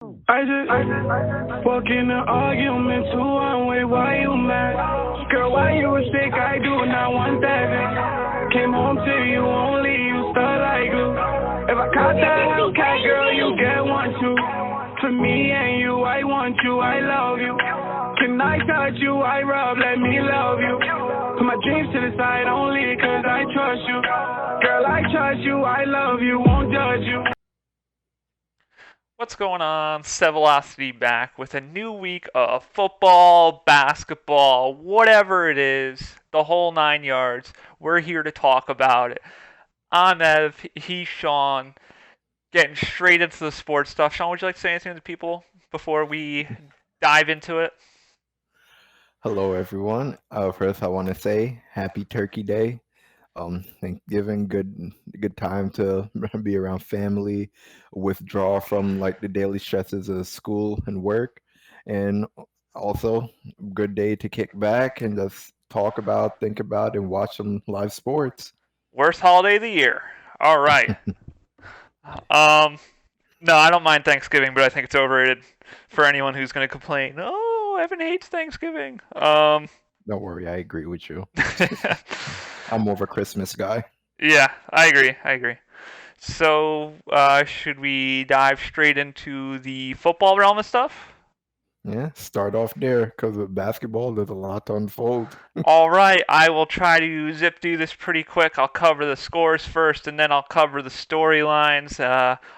I just walk in the argument too one-way, why you mad? Girl, why you was sick? I do not want that. Came home to you only, you stuck like glue. If I caught that Hellcat, girl, you get one too. For me and you, I want you, I love you. Can I touch you? I rub, let me love you. Put my dreams to the side only cause I trust you. Girl, I trust you, I love you, won't judge you. What's going on? SEVelocity back with a new week of football, basketball, whatever it is, the whole 9 yards. We're here to talk about it. I'm Ev, he's Sean, getting straight into the sports stuff. Sean, would you like to say anything to people before we dive into it? Hello, everyone. First, I want to say Happy Turkey Day. Thanksgiving, good time to be around family, withdraw from like the daily stresses of school and work, and also good day to kick back and just talk about, think about, and watch some live sports. Worst holiday of the year. All right. No, I don't mind Thanksgiving, but I think it's overrated for anyone who's going to complain. Oh, Evan hates Thanksgiving. Don't worry, I agree with you. I'm more of a Christmas guy. Yeah, I agree. So, should we dive straight into the football realm of stuff? Yeah, start off there because with basketball, there's a lot to unfold. All right, I will try to zip through this pretty quick. I'll cover the scores first, and then I'll cover the storylines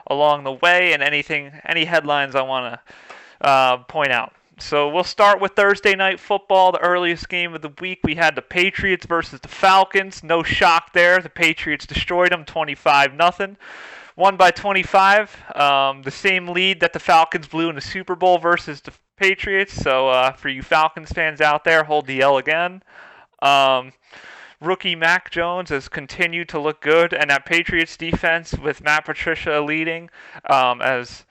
along the way, and any headlines I want to point out. So we'll start with Thursday night football, the earliest game of the week. We had the Patriots versus the Falcons. No shock there. The Patriots destroyed them 25-0. Won by 25. The same lead that the Falcons blew in the Super Bowl versus the Patriots. So for you Falcons fans out there, hold the L again. Rookie Mac Jones has continued to look good, and that Patriots defense with Matt Patricia leading as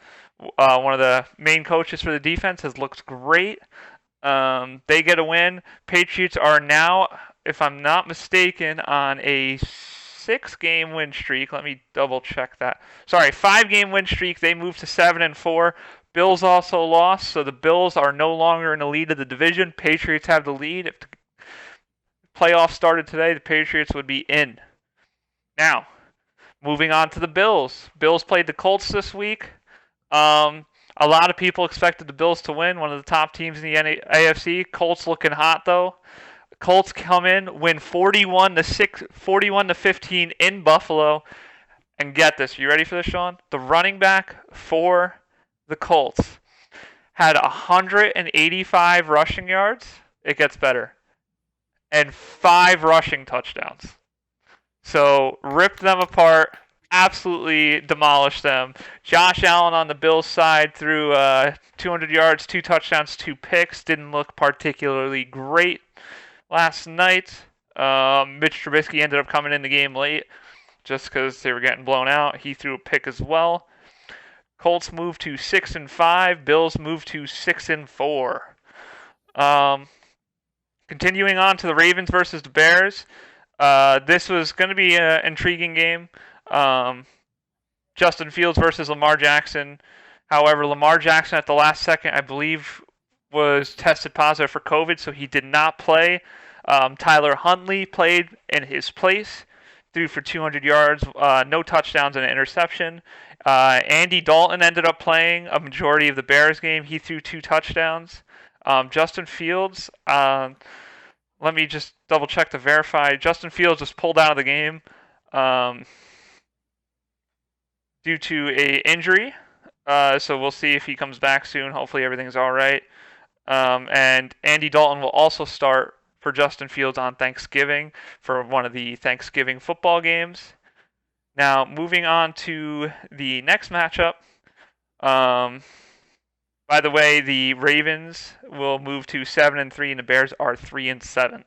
one of the main coaches for the defense has looked great. They get a win. Patriots are now, if I'm not mistaken, on a 6-game win streak. Let me double check that. Sorry, 5-game win streak. They moved to 7-4. Bills also lost, so the Bills are no longer in the lead of the division. Patriots have the lead. If the playoffs started today, the Patriots would be in. Now, moving on to the Bills. Bills played the Colts this week. A lot of people expected the Bills to win, one of the top teams in the AFC. Colts looking hot though. Colts come in, win 41-15 in Buffalo. And get this, you ready for this, Sean? The running back for the Colts had 185 rushing yards. It gets better. And 5 rushing touchdowns. So ripped them apart. Absolutely demolished them. Josh Allen on the Bills side threw 200 yards, 2 touchdowns, 2 picks. Didn't look particularly great last night. Mitch Trubisky ended up coming in the game late just because they were getting blown out. He threw a pick as well. Colts moved to 6-5. Bills moved to 6-4. Continuing on to the Ravens versus the Bears. This was going to be an intriguing game. Justin Fields versus Lamar Jackson. However, Lamar Jackson at the last second, I believe, was tested positive for COVID, so he did not play. Tyler Huntley played in his place, threw for 200 yards, no touchdowns and an interception. Andy Dalton ended up playing a majority of the Bears game. He threw 2 touchdowns. Justin Fields, let me just double check to verify. Justin Fields was pulled out of the game due to a injury. So we'll see if he comes back soon. Hopefully everything's all right. And Andy Dalton will also start for Justin Fields on Thanksgiving for one of the Thanksgiving football games. Now, moving on to the next matchup. By the way, the Ravens will move to 7-3, and the Bears are 3-7.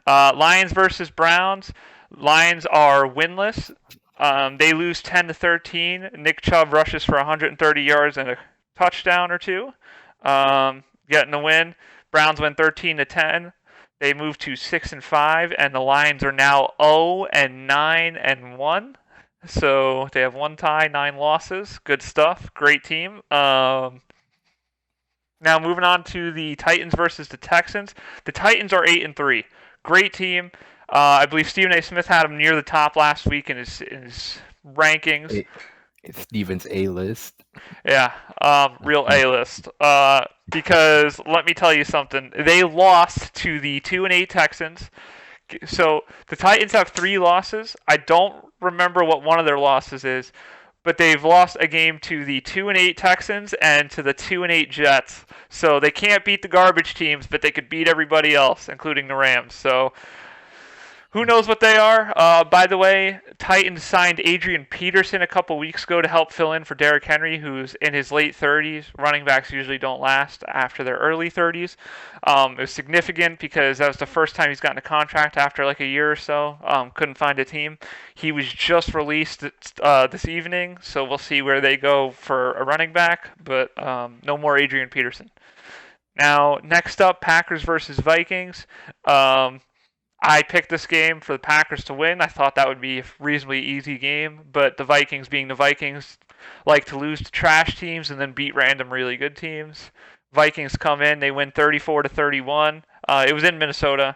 Lions versus Browns. Lions are winless. They lose 10-13. Nick Chubb rushes for 130 yards and a touchdown or 2, getting a win. Browns win 13-10. They move to 6-5, and the Lions are now 0-9-1. So they have 1 tie, 9 losses. Good stuff. Great team. Now moving on to the Titans versus the Texans. The Titans are 8-3. Great team. I believe Stephen A. Smith had them near the top last week in his rankings. It's Steven's A-list. Yeah, real A-list. Because let me tell you something. They lost to the 2-8 Texans. So the Titans have 3 losses. I don't remember what one of their losses is, but they've lost a game to the 2-8 Texans and to the 2-8 Jets. So they can't beat the garbage teams, but they could beat everybody else, including the Rams. So who knows what they are? By the way, Titans signed Adrian Peterson a couple weeks ago to help fill in for Derrick Henry, who's in his late 30s. Running backs usually don't last after their early 30s. It was significant because that was the first time he's gotten a contract after like a year or so. Couldn't find a team. He was just released this evening, so we'll see where they go for a running back, but no more Adrian Peterson. Now, next up, Packers versus Vikings. I picked this game for the Packers to win. I thought that would be a reasonably easy game, but the Vikings, being the Vikings, like to lose to trash teams and then beat random really good teams. Vikings come in, they win 34-31. It was in Minnesota.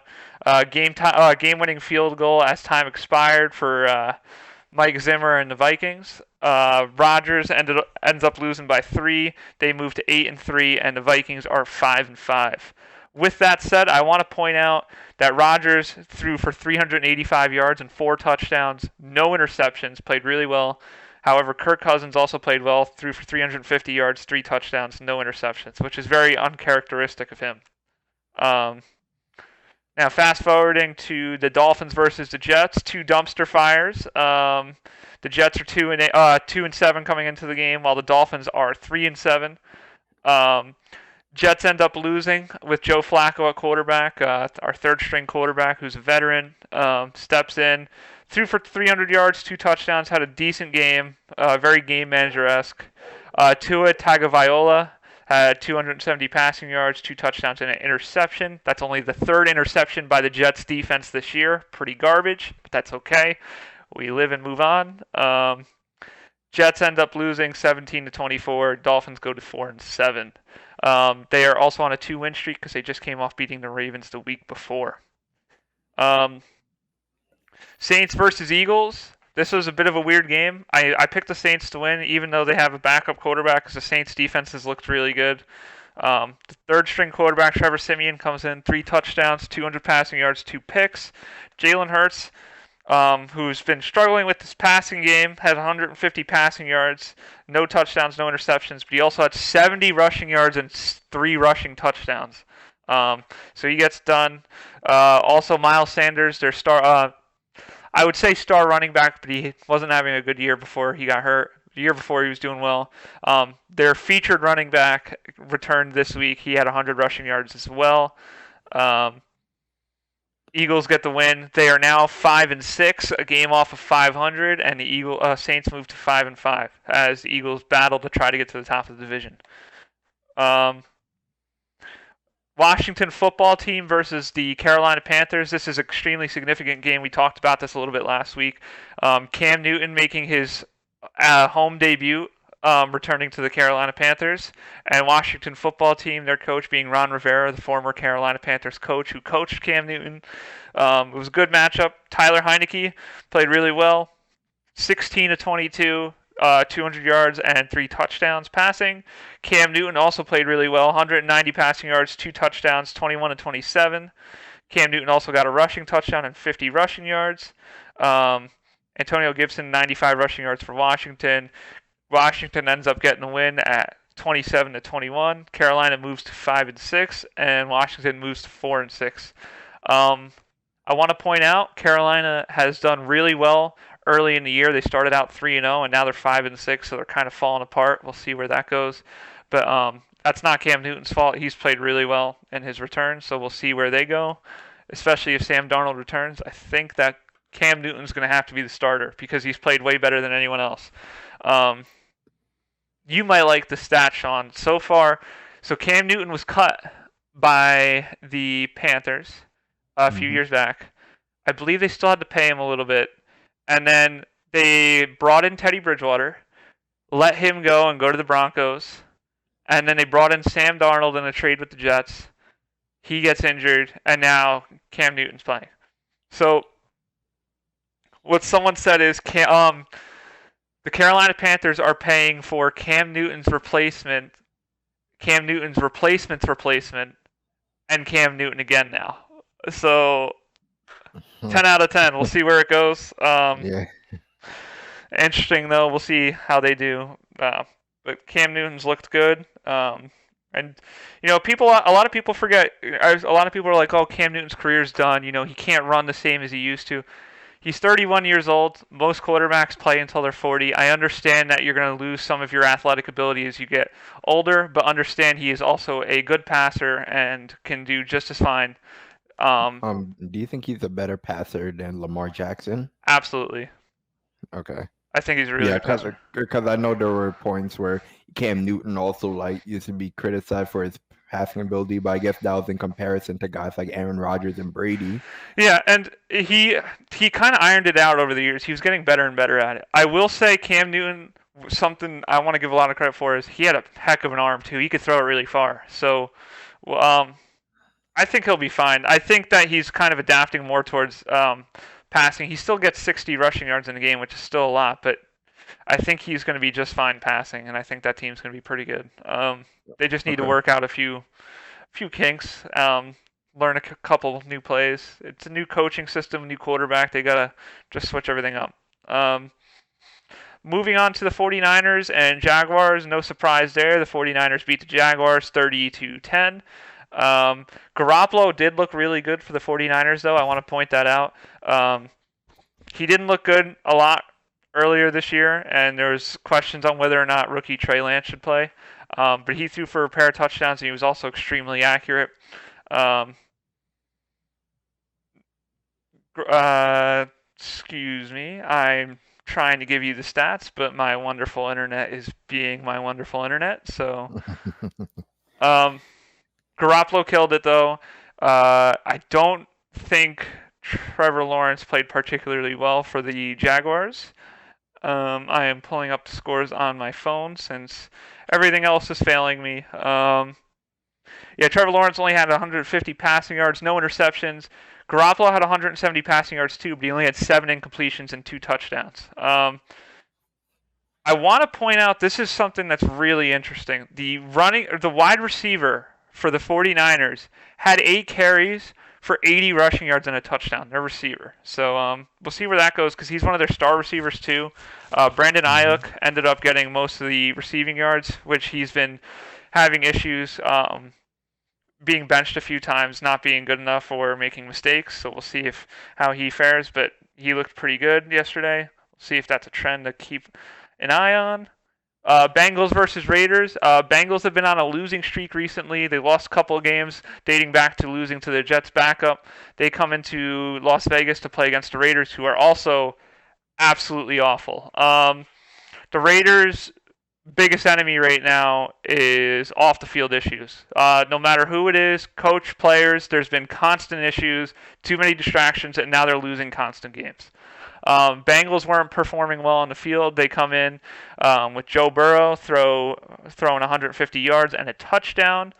Game-winning field goal as time expired for Mike Zimmer and the Vikings. Rodgers ends up losing by 3. They move to 8-3, and the Vikings are 5-5. With that said, I want to point out that Rodgers threw for 385 yards and 4 touchdowns, no interceptions, played really well. However, Kirk Cousins also played well, threw for 350 yards, 3 touchdowns, no interceptions, which is very uncharacteristic of him. Now, fast forwarding to the Dolphins versus the Jets, 2 dumpster fires. The Jets are 2-7 coming into the game, while the Dolphins are 3-7. Jets end up losing with Joe Flacco at quarterback. Our third-string quarterback, who's a veteran, steps in, threw for 300 yards, 2 touchdowns, had a decent game, very game manager-esque. Tua Tagovailoa had 270 passing yards, 2 touchdowns, and an interception. That's only the 3rd interception by the Jets defense this year. Pretty garbage, but that's okay. We live and move on. Jets end up losing 17-24. Dolphins go to 4-7. They are also on a 2-win streak because they just came off beating the Ravens the week before. Saints versus Eagles. This was a bit of a weird game. I picked the Saints to win, even though they have a backup quarterback, because the Saints' defense has looked really good. The third-string quarterback, Trevor Siemian, comes in, 3 touchdowns, 200 passing yards, 2 picks. Jalen Hurts, who's been struggling with this passing game, had 150 passing yards, no touchdowns, no interceptions, but he also had 70 rushing yards and 3 rushing touchdowns. So he gets done. Also, Miles Sanders, their star, I would say star running back, but he wasn't having a good year before he got hurt. The year before he was doing well. Their featured running back returned this week. He had 100 rushing yards as well. Eagles get the win. They are now 5-6, a game off of 500, and the Saints move to 5-5 as the Eagles battle to try to get to the top of the division. Washington football team versus the Carolina Panthers. This is an extremely significant game. We talked about this a little bit last week. Cam Newton making his home debut, returning to the Carolina Panthers, and Washington football team, their coach being Ron Rivera, the former Carolina Panthers coach who coached Cam Newton. It was a good matchup. Tyler Heineke played really well, 16-22, 200 yards and 3 touchdowns passing. Cam Newton also played really well, 190 passing yards, 2 touchdowns, 21-27. Cam Newton also got a rushing touchdown and 50 rushing yards. Antonio Gibson, 95 rushing yards for Washington. Washington ends up getting the win at 27-21. Carolina moves to 5-6, and Washington moves to 4-6. I want to point out Carolina has done really well early in the year. They started out 3-0, and now they're 5-6, so they're kind of falling apart. We'll see where that goes. But that's not Cam Newton's fault. He's played really well in his return, so we'll see where they go, especially if Sam Darnold returns. I think that Cam Newton's going to have to be the starter because he's played way better than anyone else. You might like the stat, Sean. So far, Cam Newton was cut by the Panthers a few years back. I believe they still had to pay him a little bit. And then they brought in Teddy Bridgewater, let him go and go to the Broncos, and then they brought in Sam Darnold in a trade with the Jets. He gets injured, and now Cam Newton's playing. So what someone said is the Carolina Panthers are paying for Cam Newton's replacement, replacement, and Cam Newton again now. So 10 out of 10. We'll see where it goes. Yeah. Interesting though. We'll see how they do. But Cam Newton's looked good. And a lot of people forget. A lot of people are like, "Oh, Cam Newton's career's done. He can't run the same as he used to." He's 31 years old. Most quarterbacks play until they're 40. I understand that you're going to lose some of your athletic ability as you get older, but understand he is also a good passer and can do just as fine. Do you think he's a better passer than Lamar Jackson? Absolutely. Okay. I think he's a really good passer. Because I know there were points where Cam Newton also used to be criticized for his passing ability, but I guess that was in comparison to guys like Aaron Rodgers and Brady. Yeah, and he kind of ironed it out over the years. He was getting better and better at it. I will say Cam Newton, something I want to give a lot of credit for is he had a heck of an arm too. He could throw it really far. So, I think he'll be fine. I think that he's kind of adapting more towards passing. He still gets 60 rushing yards in a game, which is still a lot, but I think he's going to be just fine passing, and I think that team's going to be pretty good. They just need to work out a few kinks, learn a couple new plays. It's a new coaching system, new quarterback. They got to just switch everything up. Moving on to the 49ers and Jaguars, no surprise there. The 49ers beat the Jaguars 30-10. Garoppolo did look really good for the 49ers, though. I want to point that out. He didn't look good a lot earlier this year, and there was questions on whether or not rookie Trey Lance should play. But he threw for a pair of touchdowns, and he was also extremely accurate. Excuse me, I'm trying to give you the stats, but my wonderful internet is being my wonderful internet. So, Garoppolo killed it, though. I don't think Trevor Lawrence played particularly well for the Jaguars. I am pulling up the scores on my phone since everything else is failing me. Trevor Lawrence only had 150 passing yards, no interceptions. Garoppolo had 170 passing yards too, but he only had 7 incompletions and 2 touchdowns. I want to point out this is something that's really interesting. The wide receiver for the 49ers had 8 carries for 80 rushing yards and a touchdown, their receiver. So we'll see where that goes because he's one of their star receivers too. Brandon Ayuk ended up getting most of the receiving yards, which he's been having issues being benched a few times, not being good enough or making mistakes. So we'll see how he fares, but he looked pretty good yesterday. We'll see if that's a trend to keep an eye on. Bengals versus Raiders. Bengals have been on a losing streak recently. They lost a couple of games dating back to losing to the Jets backup. They come into Las Vegas to play against the Raiders, who are also absolutely awful. The Raiders' biggest enemy right now is off the field issues. No matter who it is, coach, players, there's been constant issues, too many distractions, and now they're losing constant games. Bengals weren't performing well on the field. They come in with Joe Burrow throwing 150 yards and a touchdown.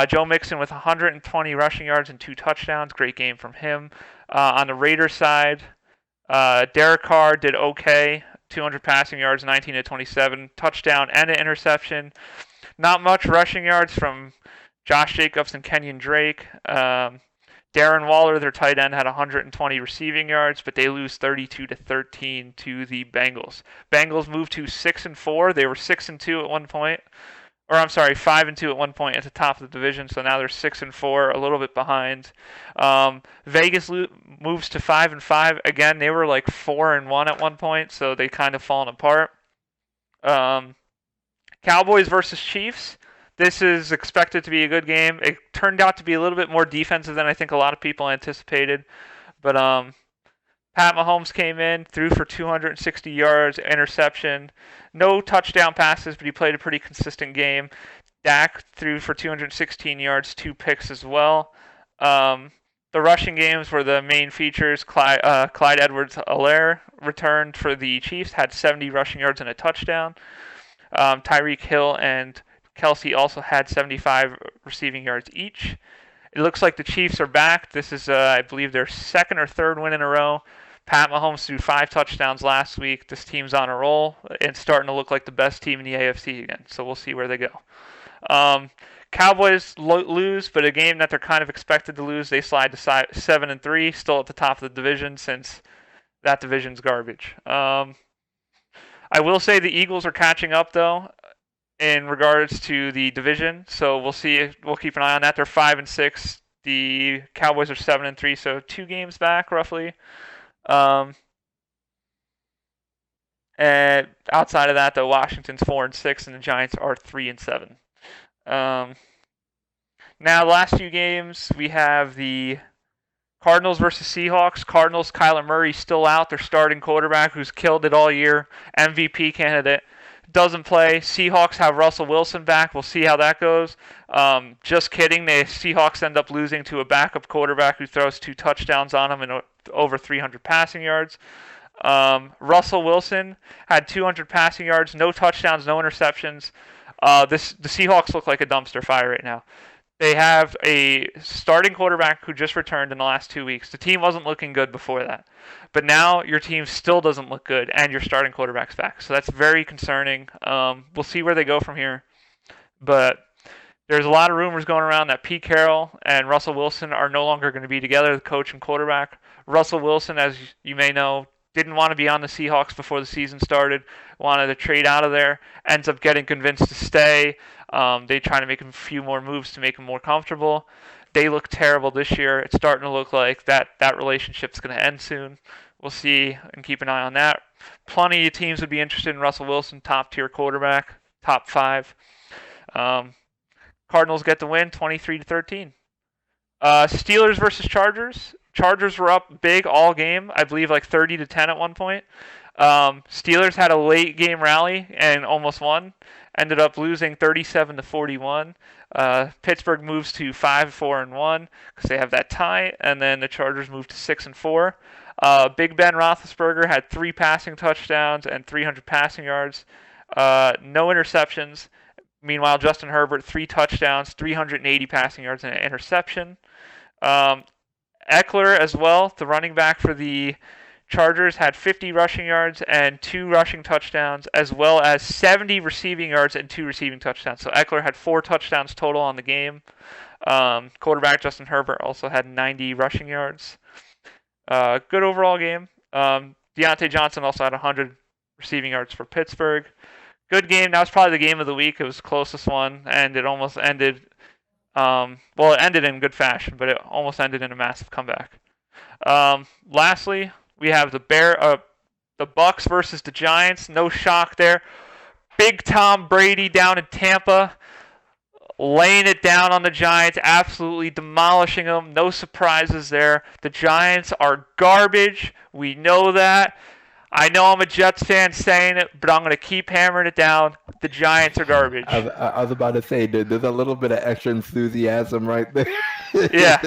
Joe Mixon with 120 rushing yards and 2 touchdowns. Great game from him. On the Raiders side, Derek Carr did okay. 200 passing yards, 19-27, touchdown and an interception. Not much rushing yards from Josh Jacobs and Kenyon Drake. Darren Waller, their tight end, had 120 receiving yards, but they lose 32-13 to the Bengals. Bengals moved to 6-4. They were 6-2 at one point. Or I'm sorry, 5-2 at one point at the top of the division. So now they're 6-4, a little bit behind. Vegas moves to 5-5 again. They were like 4-1 at one point, so they kind of fallen apart. Cowboys versus Chiefs. This is expected to be a good game. It turned out to be a little bit more defensive than I think a lot of people anticipated. But Pat Mahomes came in, threw for 260 yards, interception. No touchdown passes, but he played a pretty consistent game. Dak threw for 216 yards, 2 picks as well. The rushing games were the main features. Clyde Edwards-Helaire returned for the Chiefs, had 70 rushing yards and a touchdown. Tyreek Hill and Kelsey also had 75 receiving yards each. It looks like the Chiefs are back. This is, I believe, their second or third win in a row. Pat Mahomes threw 5 touchdowns last week. This team's on a roll and starting to look like the best team in the AFC again. So we'll see where they go. Cowboys lose, but a game that they're kind of expected to lose. They slide to 7-3, still at the top of the division since that division's garbage. I will say the Eagles are catching up though in regards to the division, so we'll see. We'll keep an eye on that. They're 5-6. The Cowboys are 7-3, so 2 games back roughly. And outside of that, though, Washington's 4-6, and the Giants are 3-7. Now, the last few games, we have the Cardinals versus Seahawks. Cardinals, Kyler Murray still out. Their starting quarterback, who's killed it all year, MVP candidate, doesn't play. Seahawks have Russell Wilson back. We'll see how that goes. Just kidding. The Seahawks end up losing to a backup quarterback who throws 2 touchdowns on him and over 300 passing yards. Russell Wilson had 200 passing yards, no touchdowns, no interceptions. The Seahawks look like a dumpster fire right now. They have a starting quarterback who just returned in the last 2 weeks. The team wasn't looking good before that. But now your team still doesn't look good, and your starting quarterback's back. So that's very concerning. We'll see where they go from here. But there's a lot of rumors going around that Pete Carroll and Russell Wilson are no longer going to be together, the coach and quarterback. Russell Wilson, as you may know, didn't want to be on the Seahawks before the season started, wanted to trade out of there, ends up getting convinced to stay. They try to make a few more moves to make him more comfortable. They look terrible this year. It's starting to look like that relationship's going to end soon. We'll see and keep an eye on that. Plenty of teams would be interested in Russell Wilson, top-tier quarterback, top 5. Cardinals get the win, 23-13. Steelers versus Chargers. Chargers were up big all game, I believe like 30-10 at one point. Steelers had a late game rally and almost won. Ended up losing 37-41. Pittsburgh moves to 5-4-1 because they have that tie, and then the Chargers move to 6-4. Big Ben Roethlisberger had 3 passing touchdowns and 300 passing yards, no interceptions. Meanwhile, Justin Herbert 3 touchdowns, 380 passing yards, and an interception. Eckler as well, the running back for the Chargers, had 50 rushing yards and 2 rushing touchdowns, as well as 70 receiving yards and 2 receiving touchdowns. So Eckler had 4 touchdowns total on the game. Quarterback Justin Herbert also had 90 rushing yards. Good overall game. Deontay Johnson also had 100 receiving yards for Pittsburgh. Good game. That was probably the game of the week. It was the closest one, and it almost ended. It ended in good fashion, but it almost ended in a massive comeback. Lastly, we have the Bucks versus the Giants. No shock there. Big Tom Brady down in Tampa, laying it down on the Giants, absolutely demolishing them. No surprises there. The Giants are garbage. We know that. I know I'm a Jets fan saying it, but I'm going to keep hammering it down. The Giants are garbage. I was about to say, there's a little bit of extra enthusiasm right there. Yeah.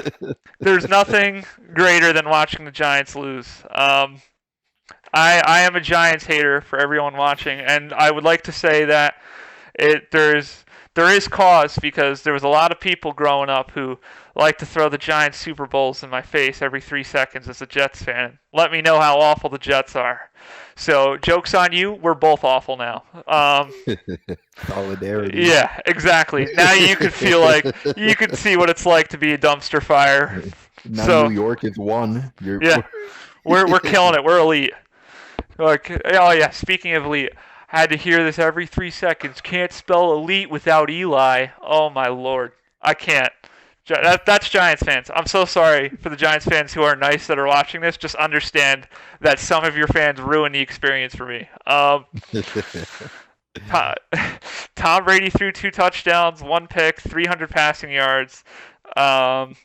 There's nothing greater than watching the Giants lose. I am a Giants hater for everyone watching, and I would like to say that there is cause, because there was a lot of people growing up who like to throw the Giants Super Bowls in my face every 3 seconds as a Jets fan. Let me know how awful the Jets are. So, joke's on you, we're both awful now. Solidarity. Yeah, exactly. Now you can see what it's like to be a dumpster fire. Now New York is one. We're killing it. We're elite. Like, oh yeah, speaking of elite, I had to hear this every 3 seconds. Can't spell elite without Eli. Oh my lord. I can't. That's Giants fans. I'm so sorry for the Giants fans who are nice that are watching this. Just understand that some of your fans ruin the experience for me. Tom Brady threw 2 touchdowns, 1 pick, 300 passing yards. Daniel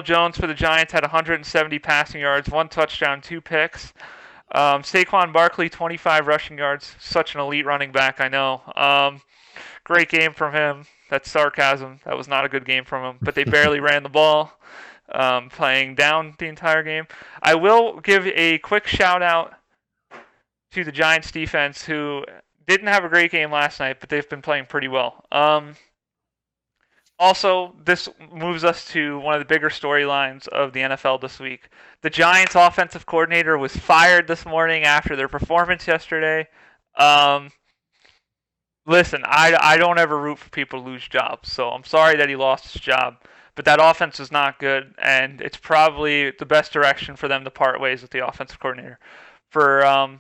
Jones for the Giants had 170 passing yards, 1 touchdown, 2 picks. Saquon Barkley, 25 rushing yards. Such an elite running back, I know. Great game from him. That's sarcasm. That was not a good game from him. But they barely ran the ball. playing down the entire game. I will give a quick shout out to the Giants defense, who didn't have a great game last night, but they've been playing pretty well. Also, this moves us to one of the bigger storylines of the NFL this week. The Giants' offensive coordinator was fired this morning after their performance yesterday. Listen, I don't ever root for people to lose jobs, so I'm sorry that he lost his job. But that offense is not good, and it's probably the best direction for them to part ways with the offensive coordinator. For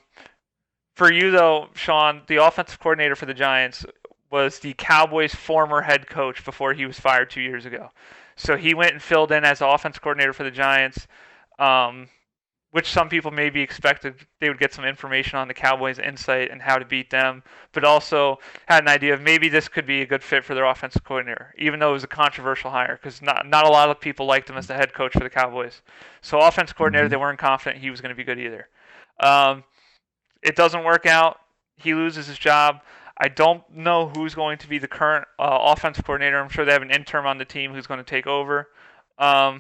you though, Sean, the offensive coordinator for the Giants was the Cowboys' former head coach before he was fired 2 years ago. So he went and filled in as offensive coordinator for the Giants, which some people maybe expected they would get some information on the Cowboys' insight and how to beat them, but also had an idea of maybe this could be a good fit for their offensive coordinator, even though it was a controversial hire because not a lot of people liked him as the head coach for the Cowboys. So offensive coordinator, they weren't confident he was going to be good either. It doesn't work out. He loses his job. I don't know who's going to be the current offensive coordinator. I'm sure they have an interim on the team who's going to take over, but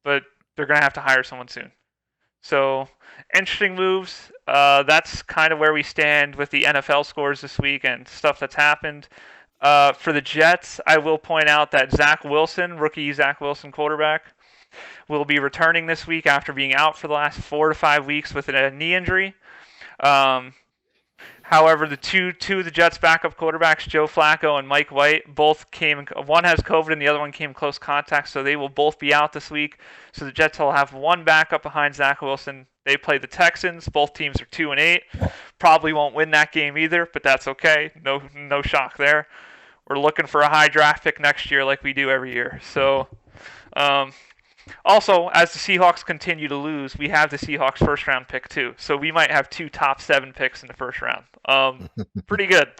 they're going to have to hire someone soon. So, interesting moves. That's kind of where we stand with the NFL scores this week and stuff that's happened. For the Jets, I will point out that Zach Wilson, rookie Zach Wilson quarterback, will be returning this week after being out for the last 4 to 5 weeks with a knee injury. However, the two of the Jets' backup quarterbacks, Joe Flacco and Mike White, both one has COVID and the other one came in close contact, so they will both be out this week. So the Jets will have one backup behind Zach Wilson. They play the Texans. Both teams are 2-8. Probably won't win that game either, but that's okay. No shock there. We're looking for a high draft pick next year like we do every year. So, also, as the Seahawks continue to lose, we have the Seahawks first round pick too. So we might have 2 top 7 picks in the first round. Pretty good.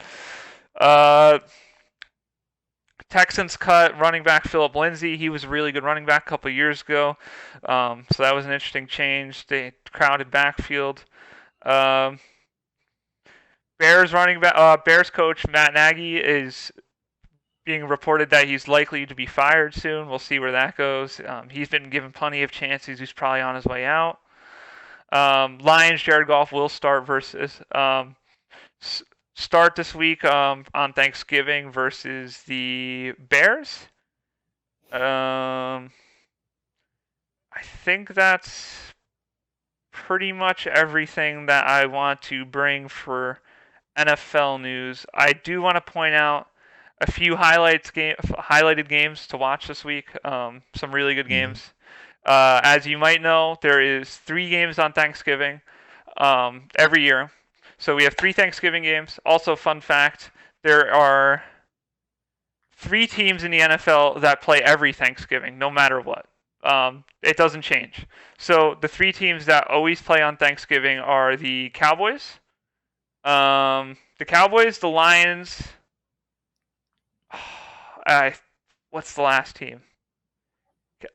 Texans cut running back Philip Lindsay. He was a really good running back a couple of years ago. So that was an interesting change. They crowded backfield. Bears coach Matt Nagy is being reported that he's likely to be fired soon. We'll see where that goes. He's been given plenty of chances. He's probably on his way out. Lions, Jared Goff will start this week on Thanksgiving versus the Bears. I think that's pretty much everything that I want to bring for NFL news. I do want to point out a few highlighted games to watch this week. Some really good games. As you might know, there is 3 games on Thanksgiving every year. So we have 3 Thanksgiving games. Also, fun fact, there are 3 teams in the NFL that play every Thanksgiving, no matter what. It doesn't change. So the 3 teams that always play on Thanksgiving are the Cowboys, the Lions. What's the last team?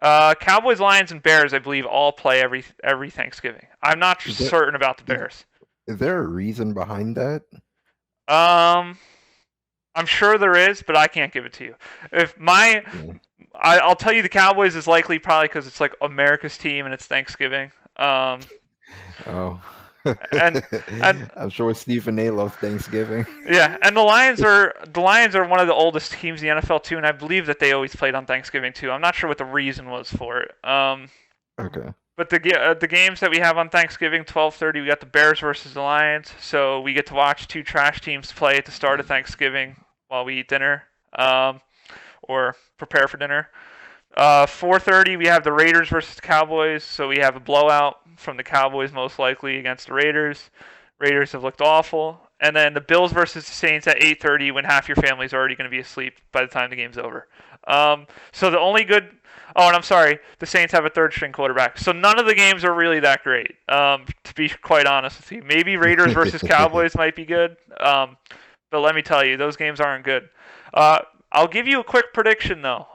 Cowboys, Lions, and Bears, I believe, all play every Thanksgiving. I'm not certain about the Bears. Is there a reason behind that? I'm sure there is, but I can't give it to you. I'll tell you the Cowboys is likely probably because it's like America's team and it's Thanksgiving. Oh. and I'm sure Stephen A loves Thanksgiving. Yeah, and the Lions are one of the oldest teams in the NFL too, and I believe that they always played on Thanksgiving too. I'm not sure what the reason was for it. Okay. But the games that we have on Thanksgiving, 12:30, we got the Bears versus the Lions, so we get to watch 2 trash teams play at the start of Thanksgiving while we eat dinner, or prepare for dinner. 4:30, we have the Raiders versus the Cowboys, so we have a blowout from the Cowboys most likely against the Raiders. Raiders have looked awful. And then the Bills versus the Saints at 8:30 when half your family's already going to be asleep by the time the game's over. So the only good... Oh, and I'm sorry, the Saints have a third-string quarterback. So none of the games are really that great, to be quite honest with you. Maybe Raiders versus Cowboys might be good, but let me tell you, those games aren't good. I'll give you a quick prediction, though.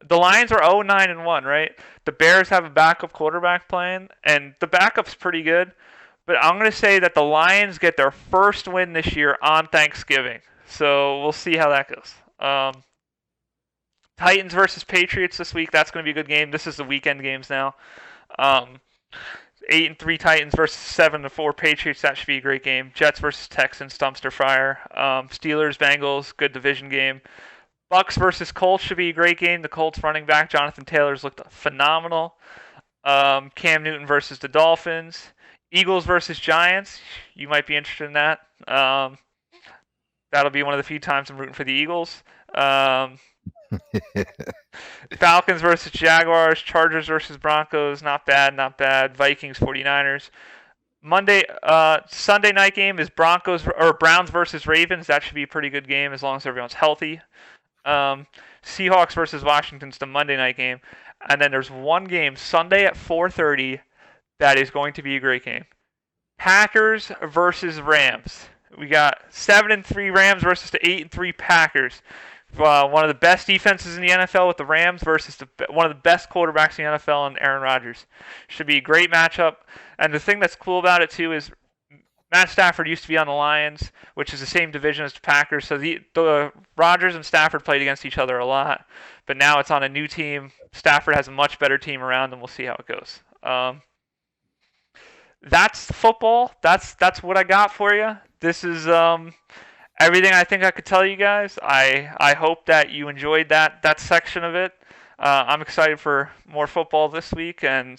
The Lions are 0-9-1, right? The Bears have a backup quarterback playing, and the backup's pretty good. But I'm going to say that the Lions get their first win this year on Thanksgiving. So we'll see how that goes. Titans versus Patriots this week. That's going to be a good game. This is the weekend games now. Um, 8-3 Titans versus 7-4 Patriots. That should be a great game. Jets versus Texans, dumpster fire. Steelers, Bengals, good division game. Bucks versus Colts should be a great game. The Colts running back Jonathan Taylor's looked phenomenal. Cam Newton versus the Dolphins. Eagles versus Giants. You might be interested in that. That'll be one of the few times I'm rooting for the Eagles. Falcons versus Jaguars. Chargers versus Broncos. Not bad, not bad. Vikings, 49ers. Sunday night game is Browns versus Ravens. That should be a pretty good game as long as everyone's healthy. Seahawks versus Washington's the Monday night game. And then there's one game Sunday at 4:30 that is going to be a great game. Packers versus Rams. We got 7-3 Rams versus the 8-3 Packers. One of the best defenses in the NFL with the Rams versus one of the best quarterbacks in the NFL and Aaron Rodgers. Should be a great matchup. And the thing that's cool about it too is Matt Stafford used to be on the Lions, which is the same division as the Packers. So the Rodgers and Stafford played against each other a lot, but now it's on a new team. Stafford has a much better team around, and we'll see how it goes. That's football. That's what I got for you. This is everything I think I could tell you guys. I hope that you enjoyed that section of it. I'm excited for more football this week and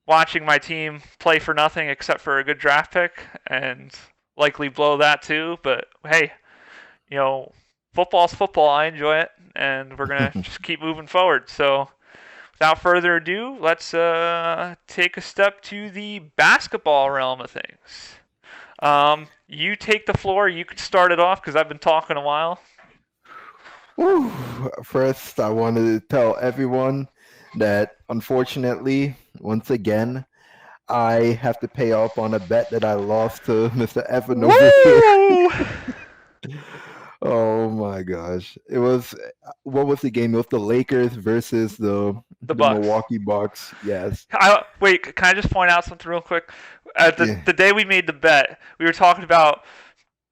watching my team play for nothing except for a good draft pick and likely blow that too. But hey, football's football. I enjoy it, and we're gonna just keep moving forward. So without further ado, let's take a step to the basketball realm of things. You take the floor. You can start it off because I've been talking a while. Woo. First, I wanted to tell everyone that unfortunately, once again, I have to pay up on a bet that I lost to Mr. Evan over here. Oh my gosh. It was, what was the game? It was the Lakers versus the Milwaukee Bucks. Yes. Wait, can I just point out something real quick? The day we made the bet, we were talking about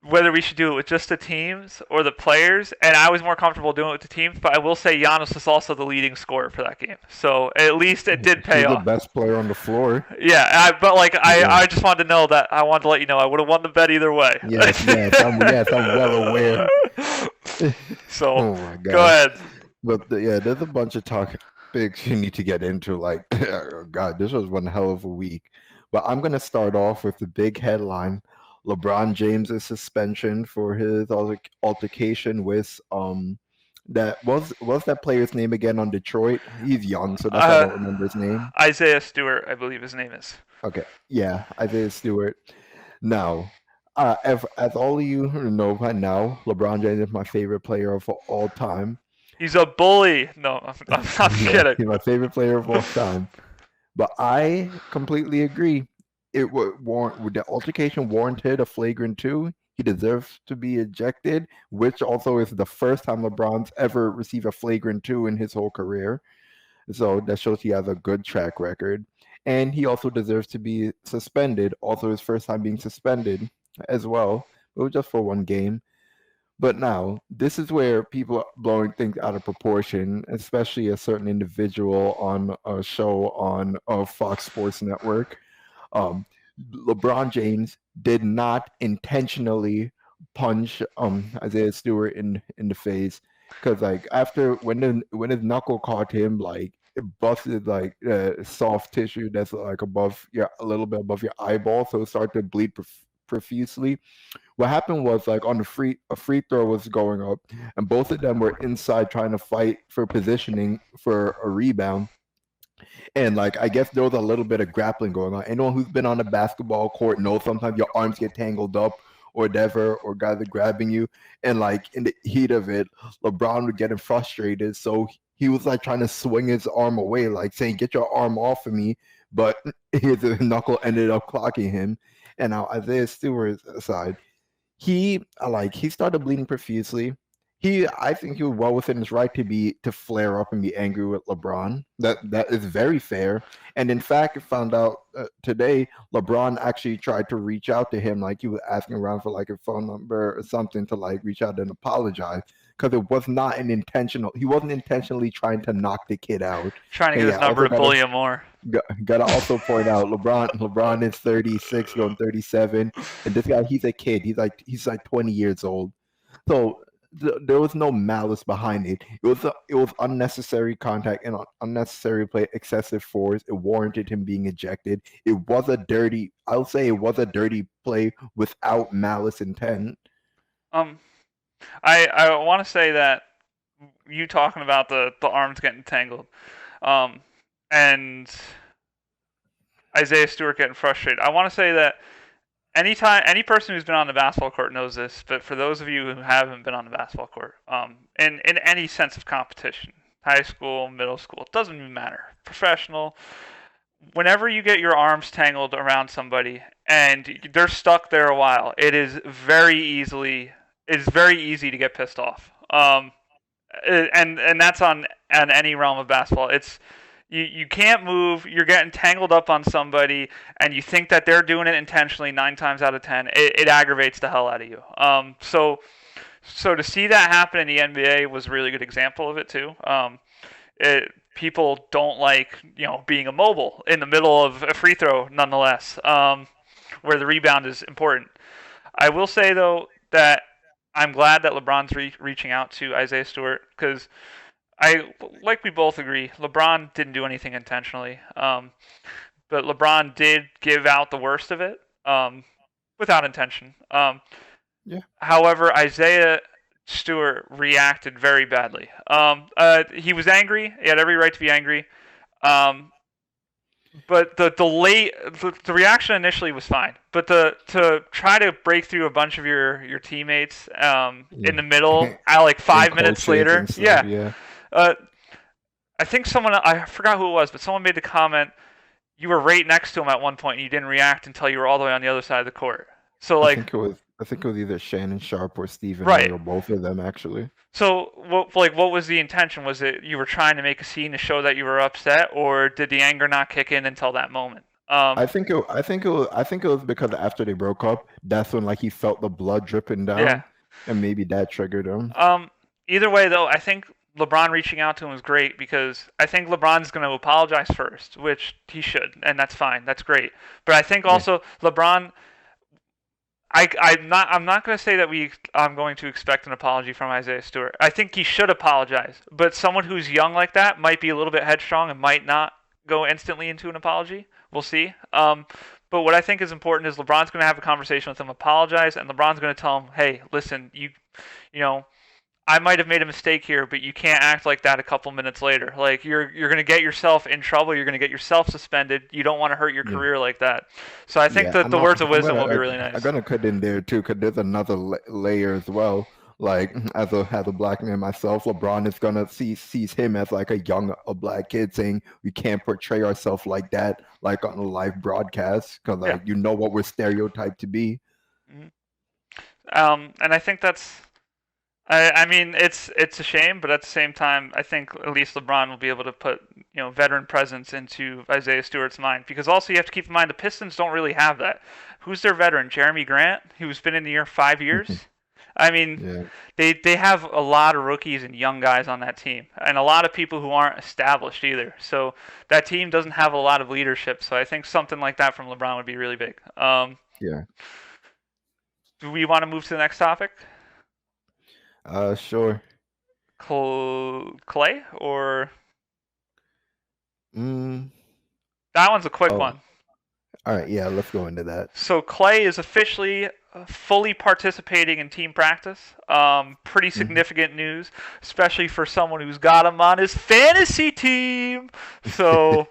whether we should do it with just the teams or the players, and I was more comfortable doing it with the teams, but I will say Giannis was also the leading scorer for that game. So at least it did pay off. The best player on the floor. Yeah, I just wanted to know that. I wanted to let you know I would have won the bet either way. Yes, I'm well aware. So, oh my God. Go ahead. But there's a bunch of topics you need to get into. Like, oh God, this was one hell of a week. But I'm going to start off with the big headline. LeBron James' suspension for his altercation with that was that player's name again on Detroit? He's young, so that's why I don't remember his name. Isaiah Stewart, I believe his name is. Okay, yeah, Isaiah Stewart. Now, as all of you know by now, LeBron James is my favorite player of all time. He's a bully. No, I'm kidding. He's my favorite player of all time. But I completely agree. The altercation warranted a flagrant 2. He deserves to be ejected, which also is the first time LeBron's ever received a flagrant 2 in his whole career. So that shows he has a good track record. And he also deserves to be suspended, also his first time being suspended as well. It was just for one game. But now, this is where people are blowing things out of proportion, especially a certain individual on a show on Fox Sports Network. LeBron James did not intentionally punch Isaiah Stewart in the face, because like after when his knuckle caught him, like it busted like soft tissue that's like a little bit above your eyeball, so it started to bleed profusely. What happened was like on a free throw was going up, and both of them were inside trying to fight for positioning for a rebound. And like I guess there was a little bit of grappling going on. Anyone who's been on a basketball court knows sometimes your arms get tangled up or whatever, or guys are grabbing you. And like in the heat of it, LeBron was getting frustrated, so he was like trying to swing his arm away, like saying, "Get your arm off of me!" But his knuckle ended up clocking him. And now Isaiah Stewart's side, he started bleeding profusely. I think he was well within his right to flare up and be angry with LeBron. That is very fair. And in fact, I found out today, LeBron actually tried to reach out to him, like he was asking around for like a phone number or something to like reach out and apologize, because it was not an intentional. He wasn't intentionally trying to knock the kid out. Trying to And get his yeah, number also to bully him more. gotta also point out LeBron is 36, going 37, and this guy, he's a kid. He's like 20 years old. So there was no malice behind it. It was unnecessary contact and unnecessary play, excessive force. It warranted him being ejected. It was a dirty. I'll say it was a dirty play without malice intent. Um, I want to say that you talking about the arms getting tangled, and Isaiah Stewart getting frustrated. I want to say that any person who's been on the basketball court knows this, but for those of you who haven't been on the basketball court, in any sense of competition, high school, middle school, it doesn't even matter, professional, whenever you get your arms tangled around somebody and they're stuck there a while, it's very easy to get pissed off. And that's on any realm of basketball. It's you can't move. You're getting tangled up on somebody, and you think that they're doing it intentionally. 9 times out of 10, it aggravates the hell out of you. So to see that happen in the NBA was a really good example of it too. People don't like being immobile in the middle of a free throw, nonetheless, where the rebound is important. I will say though that I'm glad that LeBron's reaching out to Isaiah Stewart because like we both agree, LeBron didn't do anything intentionally, but LeBron did give out the worst of it without intention. Yeah. However, Isaiah Stewart reacted very badly. He was angry. He had every right to be angry. But the reaction initially was fine. But to try to break through a bunch of your teammates in the middle, like 5 minutes later, yeah. I think I forgot who it was, but someone made the comment, you were right next to him at one point and you didn't react until you were all the way on the other side of the court. So I think it was either Shannon Sharp or Stephen right. A, or both of them actually. So what was the intention? Was it you were trying to make a scene to show that you were upset, or did the anger not kick in until that moment? I think it was because after they broke up, that's when he felt the blood dripping down, yeah. And maybe that triggered him. Either way though, I think LeBron reaching out to him was great because I think LeBron's going to apologize first, which he should, and that's fine. That's great. But I think also LeBron, I'm not going to say that I'm going to expect an apology from Isaiah Stewart. I think he should apologize, but someone who's young like that might be a little bit headstrong and might not go instantly into an apology. We'll see. But what I think is important is LeBron's going to have a conversation with him, apologize, and LeBron's going to tell him, hey, listen, you know, I might have made a mistake here, but you can't act like that a couple minutes later. Like you're going to get yourself in trouble. You're going to get yourself suspended. You don't want to hurt your career like that. So I think that the words of wisdom will be really nice. I'm gonna cut in there too, because there's another layer as well. Like as a black man myself, LeBron is gonna sees him as like a black kid, saying we can't portray ourselves like that, like on a live broadcast, because what we're stereotyped to be. Mm-hmm. And I think that's. I mean, it's a shame, but at the same time, I think at least LeBron will be able to put veteran presence into Isaiah Stewart's mind, because also you have to keep in mind the Pistons don't really have that. Who's their veteran? Jeremy Grant, who's been in the year 5 years. I mean, they have a lot of rookies and young guys on that team, and a lot of people who aren't established either. So that team doesn't have a lot of leadership. So I think something like that from LeBron would be really big. Yeah. Do we want to move to the next topic? Sure. Clay or that one's a quick one. All right, yeah, let's go into that. So Clay is officially fully participating in team practice. Pretty significant news, especially for someone who's got him on his fantasy team. So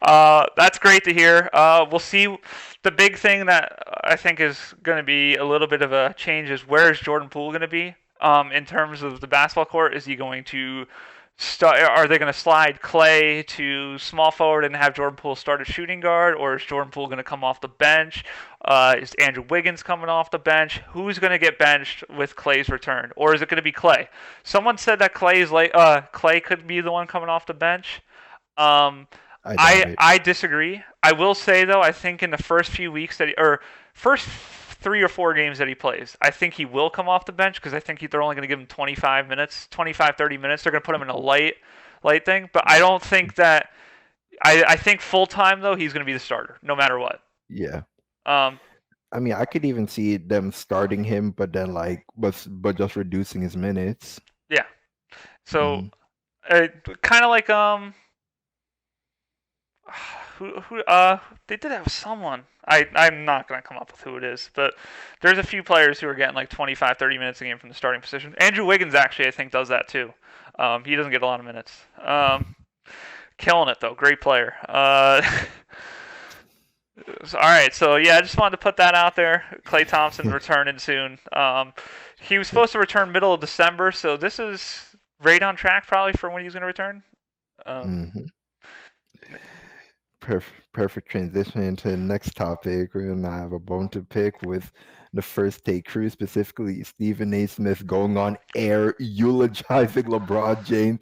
that's great to hear. We'll see. The big thing that I think is going to be a little bit of a change is where is Jordan Poole going to be? In terms of the basketball court, is he going to are they going to slide Clay to small forward and have Jordan Poole start at shooting guard, or is Jordan Poole going to come off the bench? Is Andrew Wiggins coming off the bench? Who's going to get benched with Clay's return, or is it going to be Clay? Someone said that Clay could be the one coming off the bench. I disagree. I will say though, I think in the first few weeks first 3 or 4 games that he plays. I think he will come off the bench because I think they're only going to give him 25 minutes, 25, 30 minutes. They're going to put him in a light thing. But I don't think that. I think full time though he's going to be the starter no matter what. Yeah. Um, I mean, I could even see them starting him, but then but just reducing his minutes. Yeah. So, kind of like who they did that with someone. I'm not gonna come up with who it is, but there's a few players who are getting like 25, 30 minutes a game from the starting position. Andrew Wiggins actually I think does that too. He doesn't get a lot of minutes. Killing it though, great player. All right, so yeah, I just wanted to put that out there. Klay Thompson returning soon. He was supposed to return middle of December, so this is right on track probably for when he's going to return. Perfect transition into the next topic. We're gonna have a bone to pick with the first take crew, specifically Stephen A. Smith going on air eulogizing LeBron James,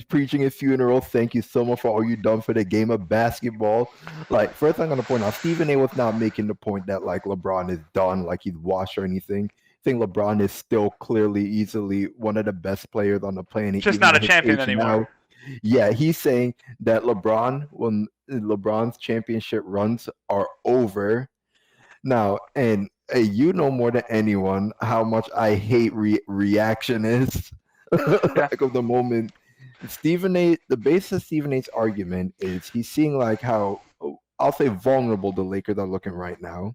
preaching his funeral. Thank you so much for all you've done for the game of basketball. Like, first I'm gonna point out, Stephen A. was not making the point that like LeBron is done, like he's washed or anything. I think LeBron is still clearly, easily one of the best players on the planet. Just not a champion anymore. Now. Yeah, he's saying that when LeBron's championship runs are over now, and you know more than anyone how much I hate reactionists. Like of the moment, the basis of Stephen A's argument is he's seeing like how I'll say vulnerable the Lakers are looking right now,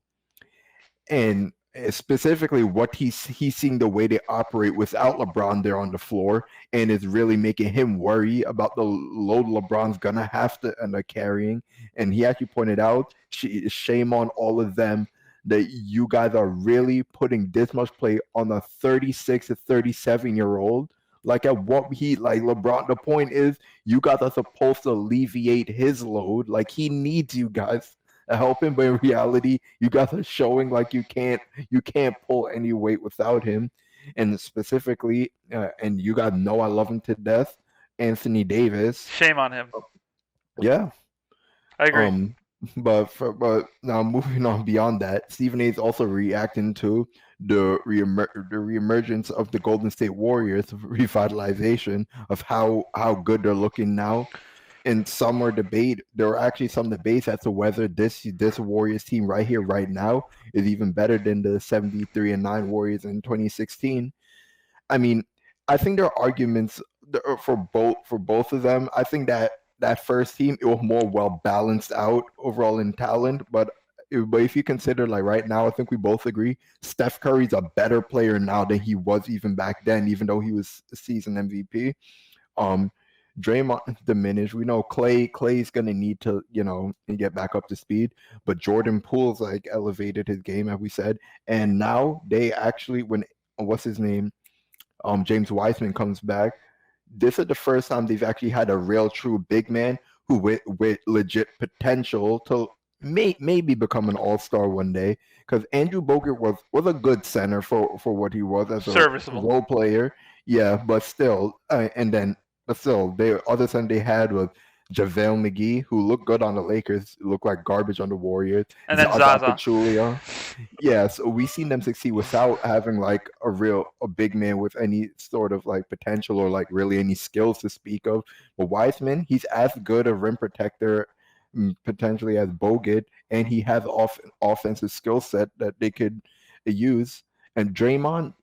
and specifically what he's seeing the way they operate without LeBron there on the floor, and it's really making him worry about the load LeBron's gonna have to end up carrying. And he actually pointed out, shame on all of them that you guys are really putting this much play on a 36 to 37-year-old. Like at what LeBron, the point is you guys are supposed to alleviate his load. Like he needs you guys to help him, but in reality, you guys are showing like you can't pull any weight without him. And specifically, and you guys know I love him to death, Anthony Davis. Shame on him. Yeah, I agree. But now moving on beyond that, Stephen A. is also reacting to the reemergence of the Golden State Warriors, revitalization of how good they're looking now. In summer debate, there were actually some debates as to whether this Warriors team right here, right now, is even better than the 73-9 Warriors in 2016. I mean, I think there are arguments for both of them. I think that first team, it was more well balanced out overall in talent, but if you consider like right now, I think we both agree Steph Curry's a better player now than he was even back then, even though he was a season MVP. Draymond diminished. We know Clay's gonna need to, get back up to speed. But Jordan Poole's like elevated his game, as we said. And now they actually, when what's his name? James Wiseman comes back. This is the first time they've actually had a real true big man who with legit potential to maybe become an all-star one day. Because Andrew Bogut was a good center for what he was as a serviceable role player. Yeah, but still, the other center they had was JaVale McGee, who looked good on the Lakers, looked like garbage on the Warriors. And then Zaza Pachulia. Yeah, so we've seen them succeed without having like a big man with any sort of like potential or like really any skills to speak of. But Wiseman, he's as good a rim protector potentially as Bogut, and he has offensive skill set that they could use. And Draymond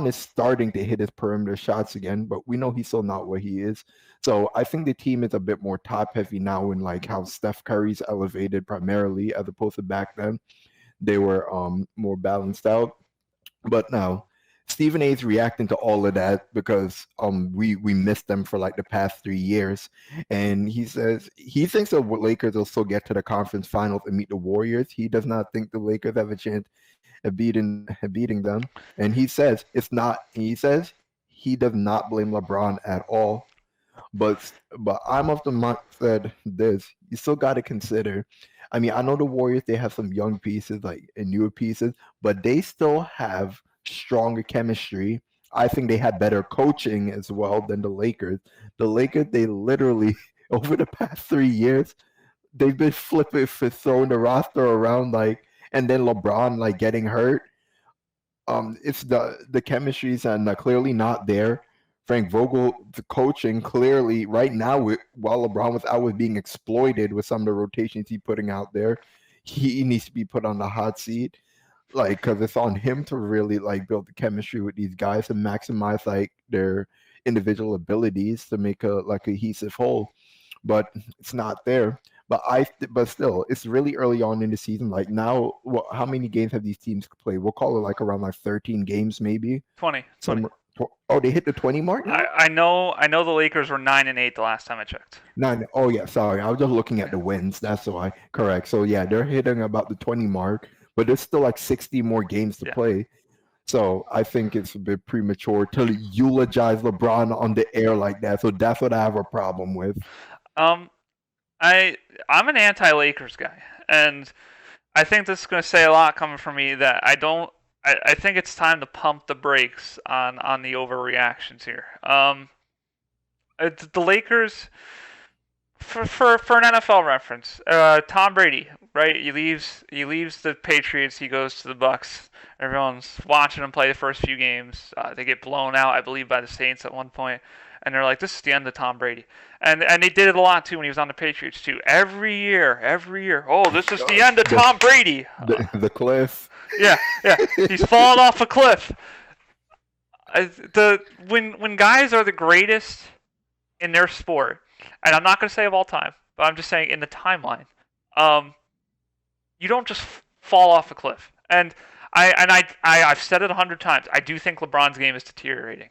is starting to hit his perimeter shots again, but we know he's still not what he is. So I think the team is a bit more top heavy now in like how Steph Curry's elevated primarily as opposed to back then. They were more balanced out. But now Stephen A is reacting to all of that because we missed them for like the past 3 years. And he says he thinks the Lakers will still get to the conference finals and meet the Warriors. He does not think the Lakers have a chance of beating them. And he says he does not blame LeBron at all. But I'm of the mindset this. You still got to consider. I mean, I know the Warriors, they have some young pieces, like and newer pieces, but they still have stronger chemistry. I think they have better coaching as well than the Lakers. The Lakers, they literally, over the past 3 years, they've been throwing the roster around like and then LeBron like getting hurt. It's the chemistries and clearly not there. Frank Vogel, the coaching clearly right now, while LeBron was out, was being exploited with some of the rotations he's putting out there. He needs to be put on the hot seat, like because it's on him to really like build the chemistry with these guys and maximize like their individual abilities to make a like cohesive whole. But it's not there. But still, it's really early on in the season. Like now, how many games have these teams played? We'll call it like around like 13 games, maybe. 20. Some. Oh, they hit the 20 mark now. I know the Lakers were 9-8 the last time I checked. 9. Oh yeah, sorry, I was just looking at the wins. That's why. Correct. So yeah, they're hitting about the 20 mark, but there's still like 60 more games to play. So I think it's a bit premature to eulogize LeBron on the air like that. So that's what I have a problem with. I'm an anti-Lakers guy, and I think this is going to say a lot coming from me that I think it's time to pump the brakes on the overreactions here. The Lakers, for an NFL reference, Tom Brady, right? He leaves the Patriots. He goes to the Bucks. Everyone's watching him play the first few games. They get blown out, I believe, by the Saints at one point. And they're like, this is the end of Tom Brady. And they did it a lot, too, when he was on the Patriots, too. Every year. Oh, this is the end of Tom Brady. The cliff. Yeah. He's fallen off a cliff. When guys are the greatest in their sport, and I'm not going to say of all time, but I'm just saying in the timeline, you don't just fall off a cliff. And I've said it 100 times. I do think LeBron's game is deteriorating.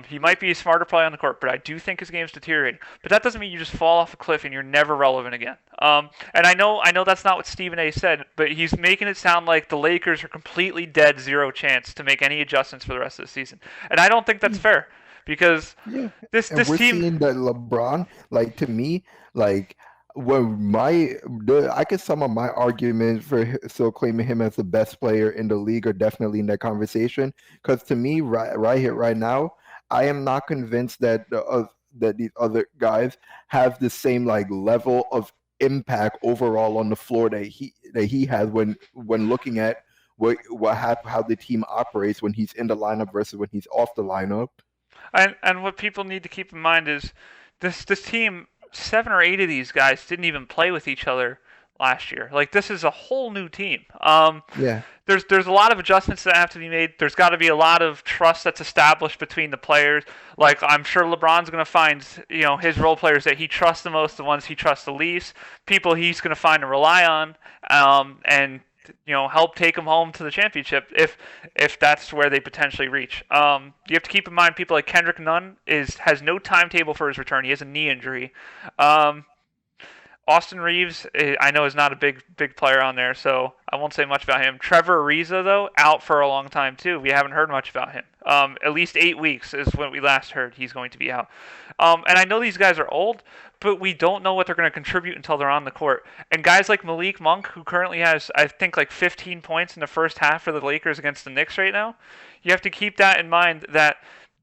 He might be a smarter player on the court, but I do think his game's deteriorating. But that doesn't mean you just fall off a cliff and you're never relevant again. And I know that's not what Stephen A. said, but he's making it sound like the Lakers are completely dead, zero chance to make any adjustments for the rest of the season. And I don't think that's fair because this team. Seeing that LeBron, like to me, like. Well, I guess some of my arguments for still claiming him as the best player in the league are definitely in that conversation. Because to me, right here, right now, I am not convinced that that these other guys have the same like level of impact overall on the floor that he has when looking at how the team operates when he's in the lineup versus when he's off the lineup. And what people need to keep in mind is this team. 7 or 8 of these guys didn't even play with each other last year. Like this is a whole new team. There's a lot of adjustments that have to be made. There's got to be a lot of trust that's established between the players. Like I'm sure LeBron's going to find his role players that he trusts the most, the ones he trusts the least, people he's going to find and rely on, and help take them home to the championship if that's where they potentially reach. You have to keep in mind people like Kendrick Nunn has no timetable for his return. He has a knee injury. Austin Reeves, I know, is not a big player on there, so I won't say much about him. Trevor Ariza, though, out for a long time, too. We haven't heard much about him. At least 8 weeks is what we last heard he's going to be out. And I know these guys are old, but we don't know what they're going to contribute until they're on the court. And guys like Malik Monk, who currently has, I think, like 15 points in the first half for the Lakers against the Knicks right now, you have to keep that in mind that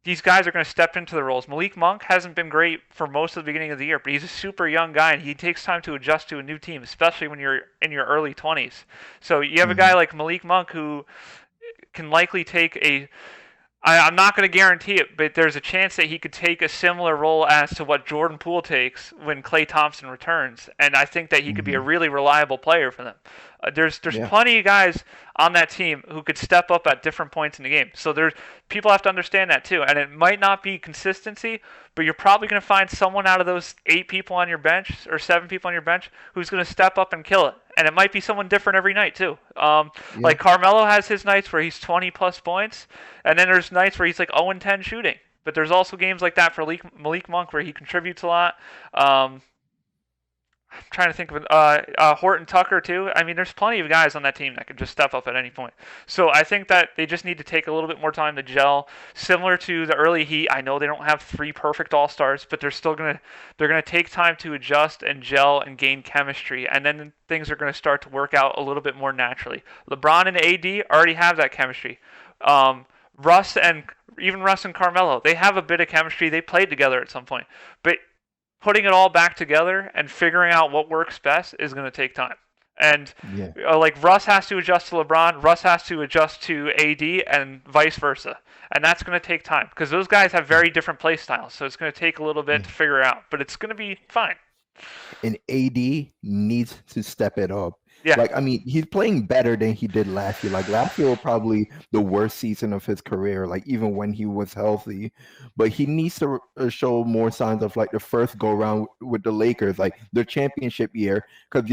these guys are going to step into the roles. Malik Monk hasn't been great for most of the beginning of the year, but he's a super young guy, and he takes time to adjust to a new team, especially when you're in your early 20s. So you have a guy like Malik Monk who can likely take a I'm not going to guarantee it, but there's a chance that he could take a similar role as to what Jordan Poole takes when Klay Thompson returns, and I think that he could be a really reliable player for them. There's plenty of guys on that team who could step up at different points in the game. So people have to understand that too, and it might not be consistency, but you're probably going to find someone out of those 8 people on your bench or 7 people on your bench who's going to step up and kill it. And it might be someone different every night too. Like Carmelo has his nights where he's 20 plus points, and then there's nights where he's like 0-10 shooting. But there's also games like that for Malik Monk where he contributes a lot. I'm trying to think of Horton Tucker too. I mean, there's plenty of guys on that team that could just step up at any point. So I think that they just need to take a little bit more time to gel. Similar to the early Heat, I know they don't have 3 perfect all-stars, but they're gonna take time to adjust and gel and gain chemistry, and then things are gonna start to work out a little bit more naturally. LeBron and AD already have that chemistry. Russ and Carmelo, they have a bit of chemistry. They played together at some point, but putting it all back together and figuring out what works best is going to take time. And Yeah. like Russ has to adjust to LeBron, Russ has to adjust to AD, and vice versa. And that's going to take time because those guys have very different play styles. So it's going to take a little bit to figure out, but it's going to be fine. And AD needs to step it up. Yeah. Like, I mean, he's playing better than he did last year. Like, last year was probably the worst season of his career, like, even when he was healthy. But he needs to show more signs of, like, the first go around with the Lakers, like, their championship year. Because,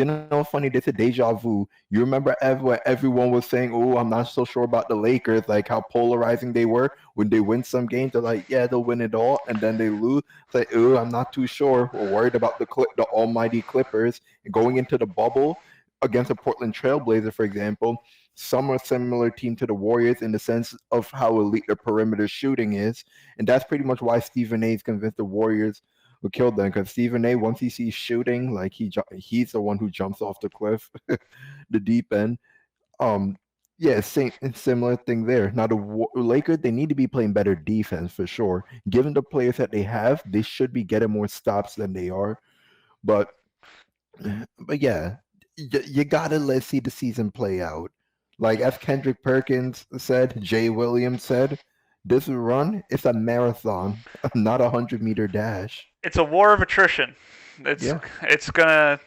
funny, this is deja vu. You remember when everyone was saying, oh, I'm not so sure about the Lakers, like, how polarizing they were? When they win some games, they're like, yeah, they'll win it all. And then they lose. It's like, oh, I'm not too sure. We're worried about the almighty Clippers. And going into the bubble against a Portland Trailblazer, for example, some are similar team to the Warriors in the sense of how elite their perimeter shooting is. And that's pretty much why Stephen A is convinced the Warriors will kill them. Because Stephen A, once he sees shooting, like he's the one who jumps off the cliff, the deep end. Yeah, same similar thing there. Now the Lakers, they need to be playing better defense for sure. Given the players that they have, they should be getting more stops than they are. But yeah, you gotta let's see the season play out. Like as Kendrick Perkins said, Jay Williams said, this run is a marathon, not a 100-meter dash. It's a war of attrition. It's gonna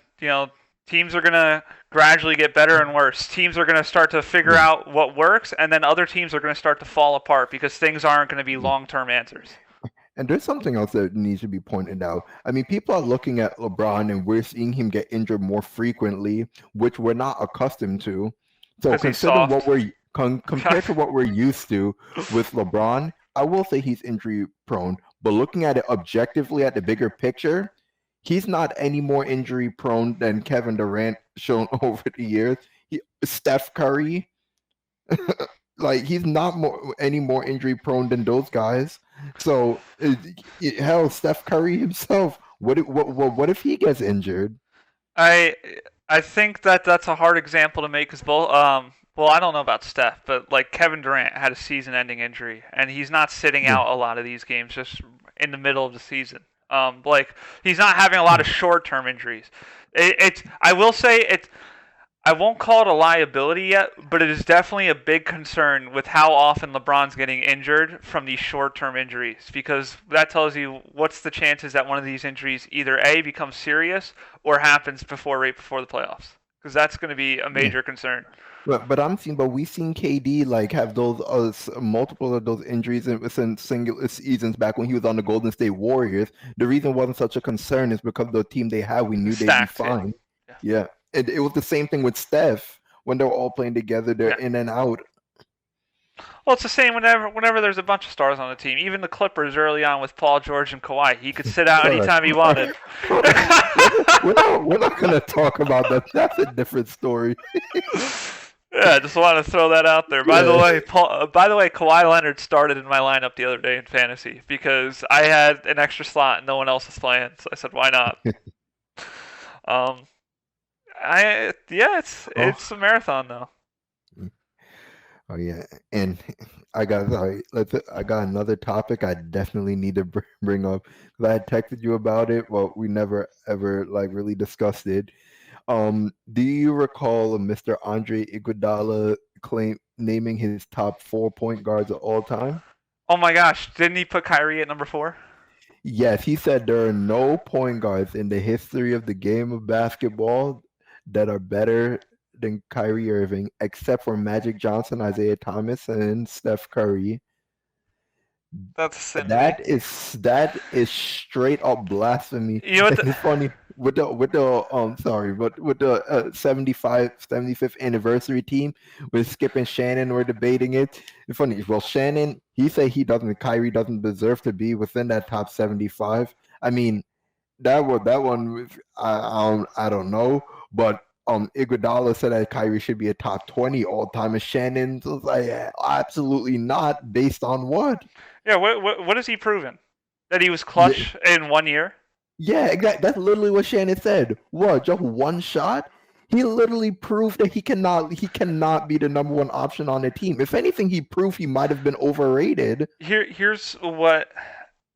teams are gonna gradually get better and worse. Teams are gonna start to figure out what works, and then other teams are gonna start to fall apart because things aren't gonna be long-term answers. And there's something else that needs to be pointed out. I mean, people are looking at LeBron and we're seeing him get injured more frequently, which we're not accustomed to. So considering what we're compared to what we're used to with LeBron, I will say he's injury prone. But looking at it objectively at the bigger picture, he's not any more injury prone than Kevin Durant shown over the years. Steph Curry, like he's not any more injury prone than those guys. So hell, Steph Curry himself. What if he gets injured? I think that's a hard example to make because both. Well, I don't know about Steph, but like Kevin Durant had a season-ending injury, and he's not sitting out a lot of these games just in the middle of the season. Like he's not having a lot of short-term injuries. I will say I won't call it a liability yet, but it is definitely a big concern with how often LeBron's getting injured from these short-term injuries, because that tells you what's the chances that one of these injuries either A, becomes serious or happens right before the playoffs, because that's going to be a major concern. But we've seen KD like have those multiple of those injuries within single seasons back when he was on the Golden State Warriors. The reason it wasn't such a concern is because the team they had, we knew they'd be fine. Yeah. It was the same thing with Steph when they were all playing together. They're in and out. Well, it's the same whenever there's a bunch of stars on the team. Even the Clippers early on with Paul George and Kawhi, he could sit out anytime he wanted. We're not going to talk about that. That's a different story. Yeah, I just want to throw that out there. By the way, Kawhi Leonard started in my lineup the other day in fantasy because I had an extra slot and no one else was playing. So I said, why not? It's a marathon though. Oh yeah, and I got another topic I definitely need to bring up because I had texted you about it, but we never ever like really discussed it. Do you recall Mr. Andre Iguodala naming his top 4 point guards of all time? Oh my gosh, didn't he put Kyrie at number 4? Yes, he said there are no point guards in the history of the game of basketball that are better than Kyrie Irving, except for Magic Johnson, Isaiah Thomas, and Steph Curry. That's a sin. That is straight up blasphemy. You know what it's funny with the 75th anniversary team with Skip and Shannon were debating it. It's funny. Well, Shannon, he said Kyrie doesn't deserve to be within that top 75. I mean, that one I don't know, but Iguodala said that Kyrie should be a top 20 all time, and Shannon was like, absolutely not. Based on what? Yeah, what has he proven? That he was clutch in 1 year? Yeah, exactly. That's literally what Shannon said. What? Just one shot? He literally proved that he cannot be the number one option on the team. If anything, he proved he might have been overrated. Here's what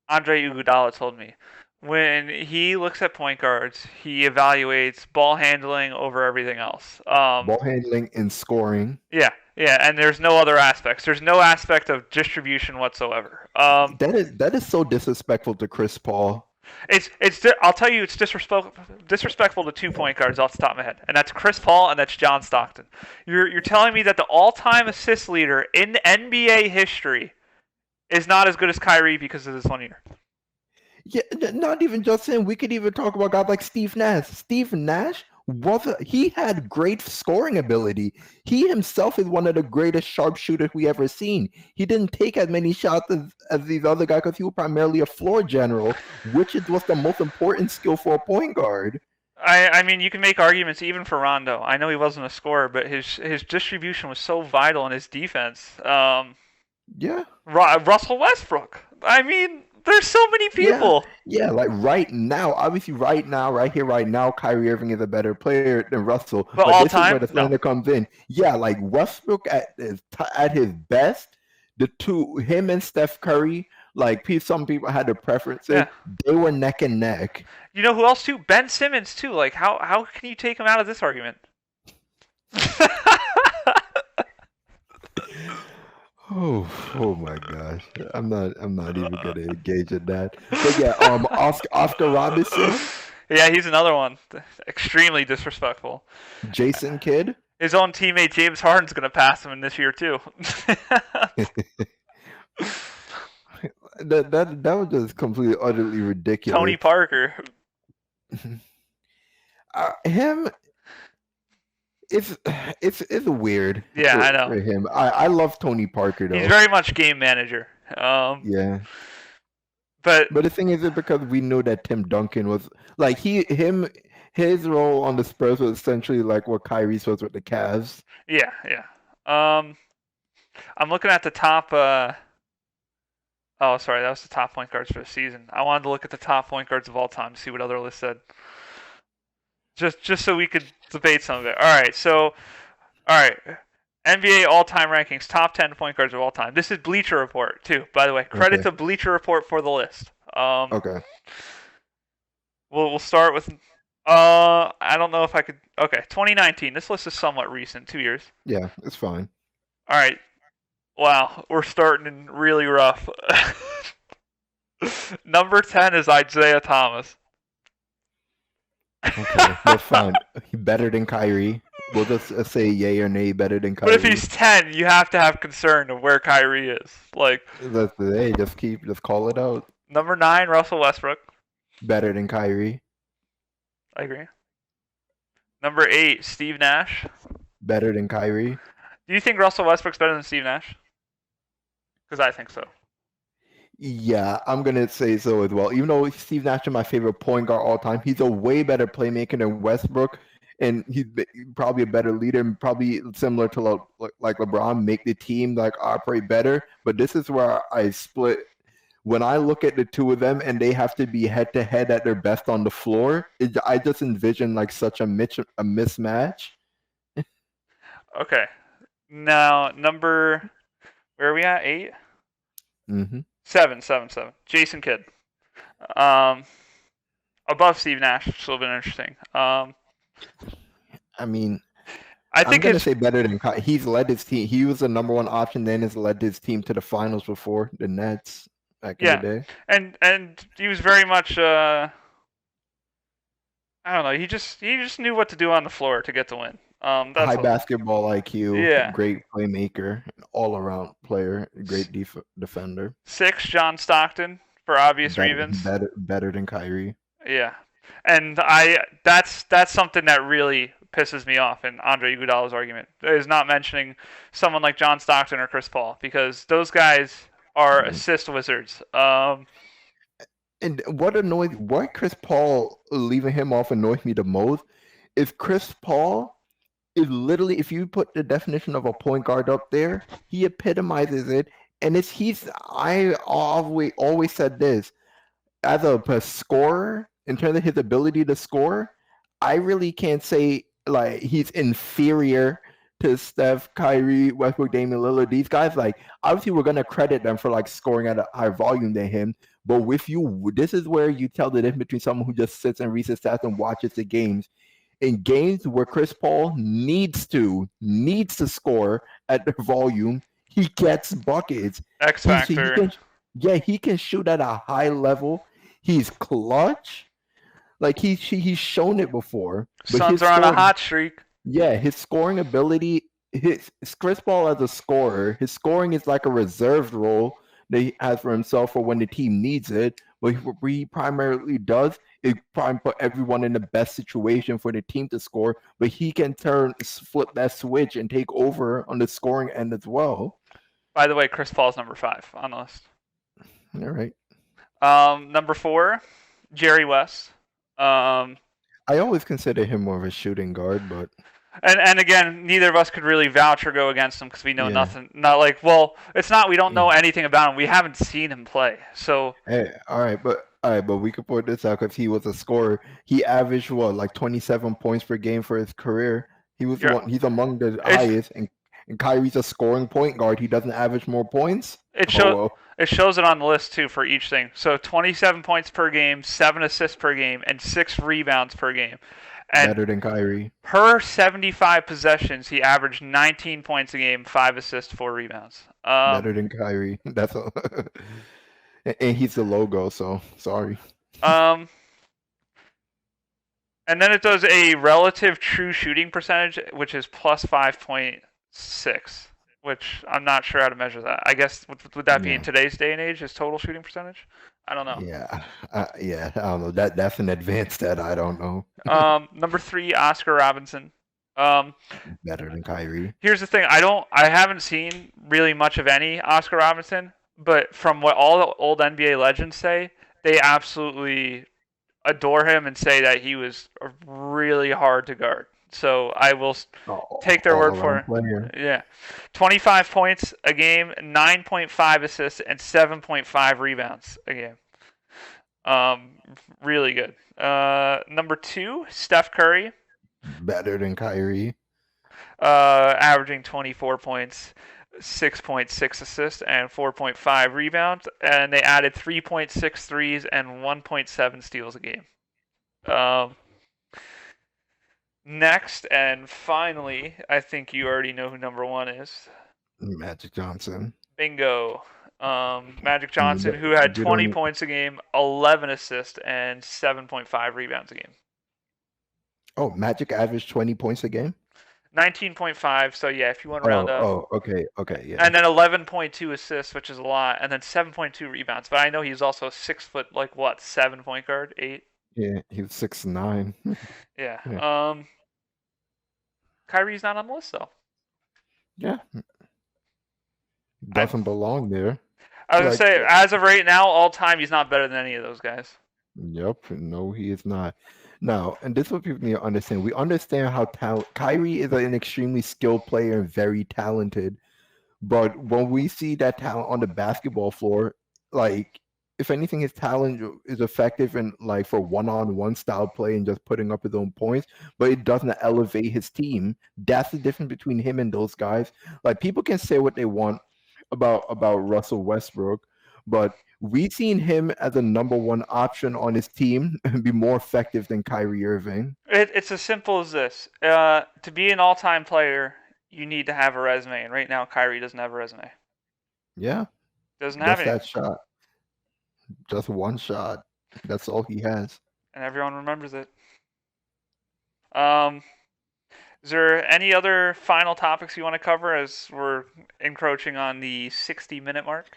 Andre Iguodala told me. when he looks at point guards, he evaluates ball handling over everything else. Ball handling and scoring. Yeah, and there's no other aspects. There's no aspect of distribution whatsoever. That is so disrespectful to Chris Paul. I'll tell you, it's disrespectful to 2 point guards off the top of my head, and that's Chris Paul and that's John Stockton. You're telling me that the all-time assist leader in NBA history is not as good as Kyrie because of this 1 year. Yeah, not even just him. We could even talk about guys like Steve Nash. Steve Nash he had great scoring ability. He himself is one of the greatest sharpshooters we ever seen. He didn't take as many shots as these other guys because he was primarily a floor general, which was the most important skill for a point guard. I mean, you can make arguments even for Rondo. I know he wasn't a scorer, but his distribution was so vital in his defense. Yeah. Russell Westbrook. I mean, there's so many people. Yeah, like right now, obviously right now, Kyrie Irving is a better player than Russell. But all this time? is where the slander comes in. Yeah, like Westbrook at his best, the two, him and Steph Curry, like some people had their preferences. Yeah. They were neck and neck. You know who else too? Ben Simmons too. Like how can you take him out of this argument? Oh my gosh! I'm not even gonna engage in that. But yeah, Oscar Robinson. Yeah, he's another one. Extremely disrespectful. Jason Kidd. His own teammate James Harden's gonna pass him in this year too. that was just completely utterly ridiculous. Tony Parker. Him. It's weird. Yeah, I know. For him. I love Tony Parker though. He's very much game manager. Yeah. But the thing is because we know that Tim Duncan was like his role on the Spurs was essentially like what Kyrie's was with the Cavs. Yeah. I'm looking at the top. Oh, sorry, that was the top point guards for the season. I wanted to look at the top point guards of all time to see what other lists said. Just so we could debate some of it. All right. NBA all-time rankings, top 10 point guards of all time. This is Bleacher Report too, by the way. Credit to Bleacher Report for the list. Okay. We'll start with. I don't know if I could. Okay, 2019. This list is somewhat recent, 2 years. Yeah, it's fine. All right. Wow, we're starting really rough. Number 10 is Isaiah Thomas. Okay, that's fine. Better than Kyrie. We'll just say yay or nay. Better than Kyrie. But if he's 10, you have to have concern of where Kyrie is. Like, just call it out. Number 9, Russell Westbrook. Better than Kyrie. I agree. Number 8, Steve Nash. Better than Kyrie. Do you think Russell Westbrook's better than Steve Nash? Because I think so. Yeah, I'm going to say so as well. Even though Steve Nash is my favorite point guard all time, he's a way better playmaker than Westbrook. And he's probably a better leader and probably similar to like LeBron, make the team like operate better. But this is where I split. When I look at the two of them and they have to be head to head at their best on the floor, I just envision like such a mismatch. Okay. Now, where are we at? 8? Mm-hmm. 7. Jason Kidd. Above Steve Nash, which would have been interesting. I mean, I think I'm going to say better than he's led his team. He was the number one option, then has led his team to the finals before the Nets back in the day. And he was very much I don't know. He just knew what to do on the floor to get the win. High basketball IQ, yeah. Great playmaker, all around player, great defender. 6, John Stockton, for obvious reasons. Better than Kyrie. Yeah, and that's something that really pisses me off in Andre Iguodala's argument is not mentioning someone like John Stockton or Chris Paul because those guys are assist wizards. And why Chris Paul leaving him off annoys me the most is Chris Paul is literally, if you put the definition of a point guard up there, he epitomizes it. And I always said this, as a scorer, in terms of his ability to score, I really can't say like he's inferior to Steph, Kyrie, Westbrook, Damian Lillard. These guys, like, obviously we're going to credit them for like scoring at a higher volume than him. But with you, this is where you tell the difference between someone who just sits and reads his stats and watches the games. In games where Chris Paul needs to score at the volume, he gets buckets. X He Factor. can, yeah, he can shoot at a high level. He's clutch. Like he's shown it before, but Suns are on a hot streak. yeah, his scoring ability, his Chris Paul as a scorer, his scoring is like a reserved role that he has for himself for when the team needs it. But what he primarily does is try and put everyone in the best situation for the team to score. But he can flip that switch and take over on the scoring end as well. By the way, Chris Paul's number 5 on the list. All right. Number 4, Jerry West. I always consider him more of a shooting guard, but and again, neither of us could really vouch or go against him because we know Yeah. nothing. Not like, well, it's not we don't know anything about him. We haven't seen him play. So hey, all right, but we could point this out because he was a scorer. He averaged what, like 27 points per game for his career. He was Yeah. one. He's among the It's- highest, and Kyrie's a scoring point guard. He doesn't average more points. it shows it on the list too for each thing. So 27 points per game, 7 assists per game, and 6 rebounds per game. And Better than Kyrie. per 75 possessions, he averaged 19 points a game, 5 assists, 4 rebounds. Better than Kyrie. That's all. And he's the logo, so sorry. And then it does a relative true shooting percentage, which is plus 5.6, which I'm not sure how to measure that. I guess would that be in today's day and age? His total shooting percentage? I don't know. Yeah, I don't know. That's an advanced stat. I don't know. Number 3, Oscar Robinson. Better than Kyrie. Here's the thing: I haven't seen really much of any Oscar Robinson, but from what all the old NBA legends say, they absolutely adore him and say that he was really hard to guard. So I will take their word for it. Yeah, 25 points a game, 9.5 assists, and 7.5 rebounds a game. Really good. Number 2, Steph Curry. Better than Kyrie. Averaging 24 points, 6.6 assists, and 4.5 rebounds. And they added 3.6 threes and 1.7 steals a game. Next, and finally, I think you already know who number 1 is. Magic Johnson. Bingo. Magic Johnson, who had 20 points a game, 11 assists, and 7.5 rebounds a game. Oh, Magic averaged 20 points a game? 19.5, so yeah, if you want to round up. Oh, okay, yeah. And then 11.2 assists, which is a lot, and then 7.2 rebounds. But I know he's also 6 foot, 7 point guard, 8. Yeah, he was 6'9". Yeah. Kyrie's not on the list though. Yeah. Doesn't belong there. I was gonna say, as of right now, all time, he's not better than any of those guys. Yep. No, he is not. Now, and this is what people need to understand. We understand how Kyrie is an extremely skilled player and very talented. But when we see that talent on the basketball floor, if anything, his talent is effective in for one-on-one style play and just putting up his own points, but it doesn't elevate his team. That's the difference between him and those guys. People can say what they want about Russell Westbrook, but we've seen him as a number 1 option on his team and be more effective than Kyrie Irving. It's as simple as this. To be an all-time player, you need to have a resume, and right now Kyrie doesn't have a resume. Yeah. Doesn't have it. That shot. Just one shot. That's all he has. And everyone remembers it. Is there any other final topics you want to cover as we're encroaching on the 60-minute mark?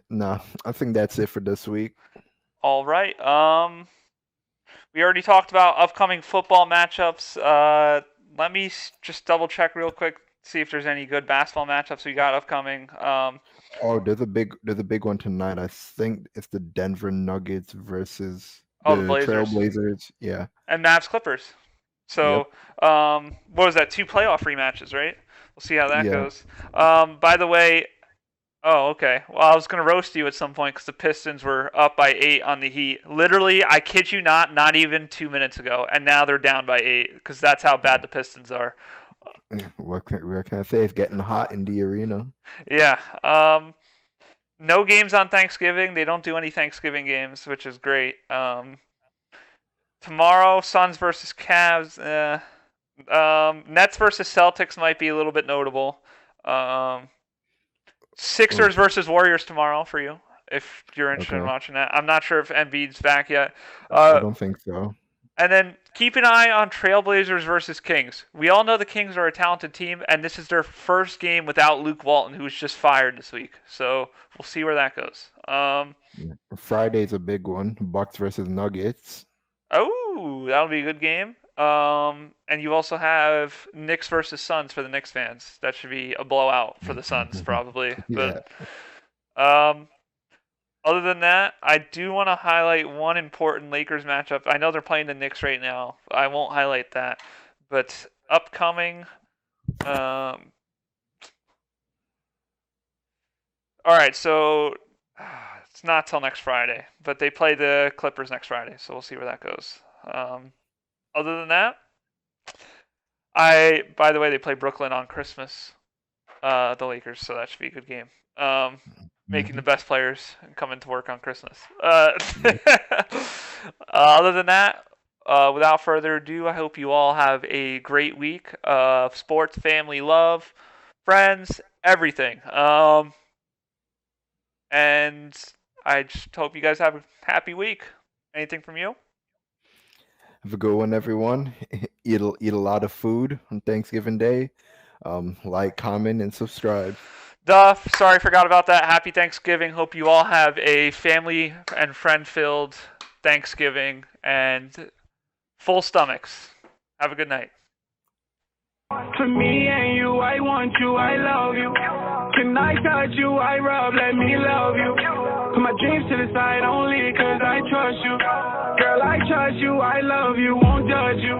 No, I think that's it for this week. All right. We already talked about upcoming football matchups. Let me just double check real quick, see if there's any good basketball matchups we got upcoming. There's a big one tonight. I think it's the Denver Nuggets versus the Blazers. Trailblazers. Yeah. And Mavs Clippers. So, what was that? 2 playoff rematches, right? We'll see how that goes. By the way, okay. Well, I was going to roast you at some point because the Pistons were up by 8 on the Heat. Literally, I kid you not even 2 minutes ago. And now they're down by 8 because that's how bad the Pistons are. What can I say? It's getting hot in the arena. Yeah. No games on Thanksgiving. They don't do any Thanksgiving games, which is great. Tomorrow, Suns versus Cavs. Nets versus Celtics might be a little bit notable. Well, Sixers versus Warriors tomorrow for you, if you're interested in okay. watching that. I'm not sure if Embiid's back yet. I don't think so. And then keep an eye on Trailblazers versus Kings. We all know the Kings are a talented team, and this is their first game without Luke Walton, who was just fired this week. So we'll see where that goes. Yeah. Friday's a big one. Bucks versus Nuggets. Oh, that'll be a good game. And you also have Knicks versus Suns for the Knicks fans. That should be a blowout for the Suns, probably. Yeah. But other than that, I do want to highlight one important Lakers matchup. I know they're playing the Knicks right now. I won't highlight that. But upcoming. All right, so it's not till next Friday, but they play the Clippers next Friday, so we'll see where that goes. Other than that, by the way, they play Brooklyn on Christmas, the Lakers, so that should be a good game. Making the best players come into work on Christmas. Other than that, without further ado, I hope you all have a great week of sports, family, love, friends, everything. And I just hope you guys have a happy week. Anything from you? Have a good one, everyone. Eat a lot of food on Thanksgiving Day. Like, comment, and subscribe. Duff, sorry, forgot about that. Happy Thanksgiving. Hope you all have a family and friend-filled Thanksgiving and full stomachs. Have a good night. To me and you, I want you, I love you. Can I touch you, I rub, let me love you. Put my dreams to the side only cause I trust you. Girl, I trust you, I love you, won't judge you.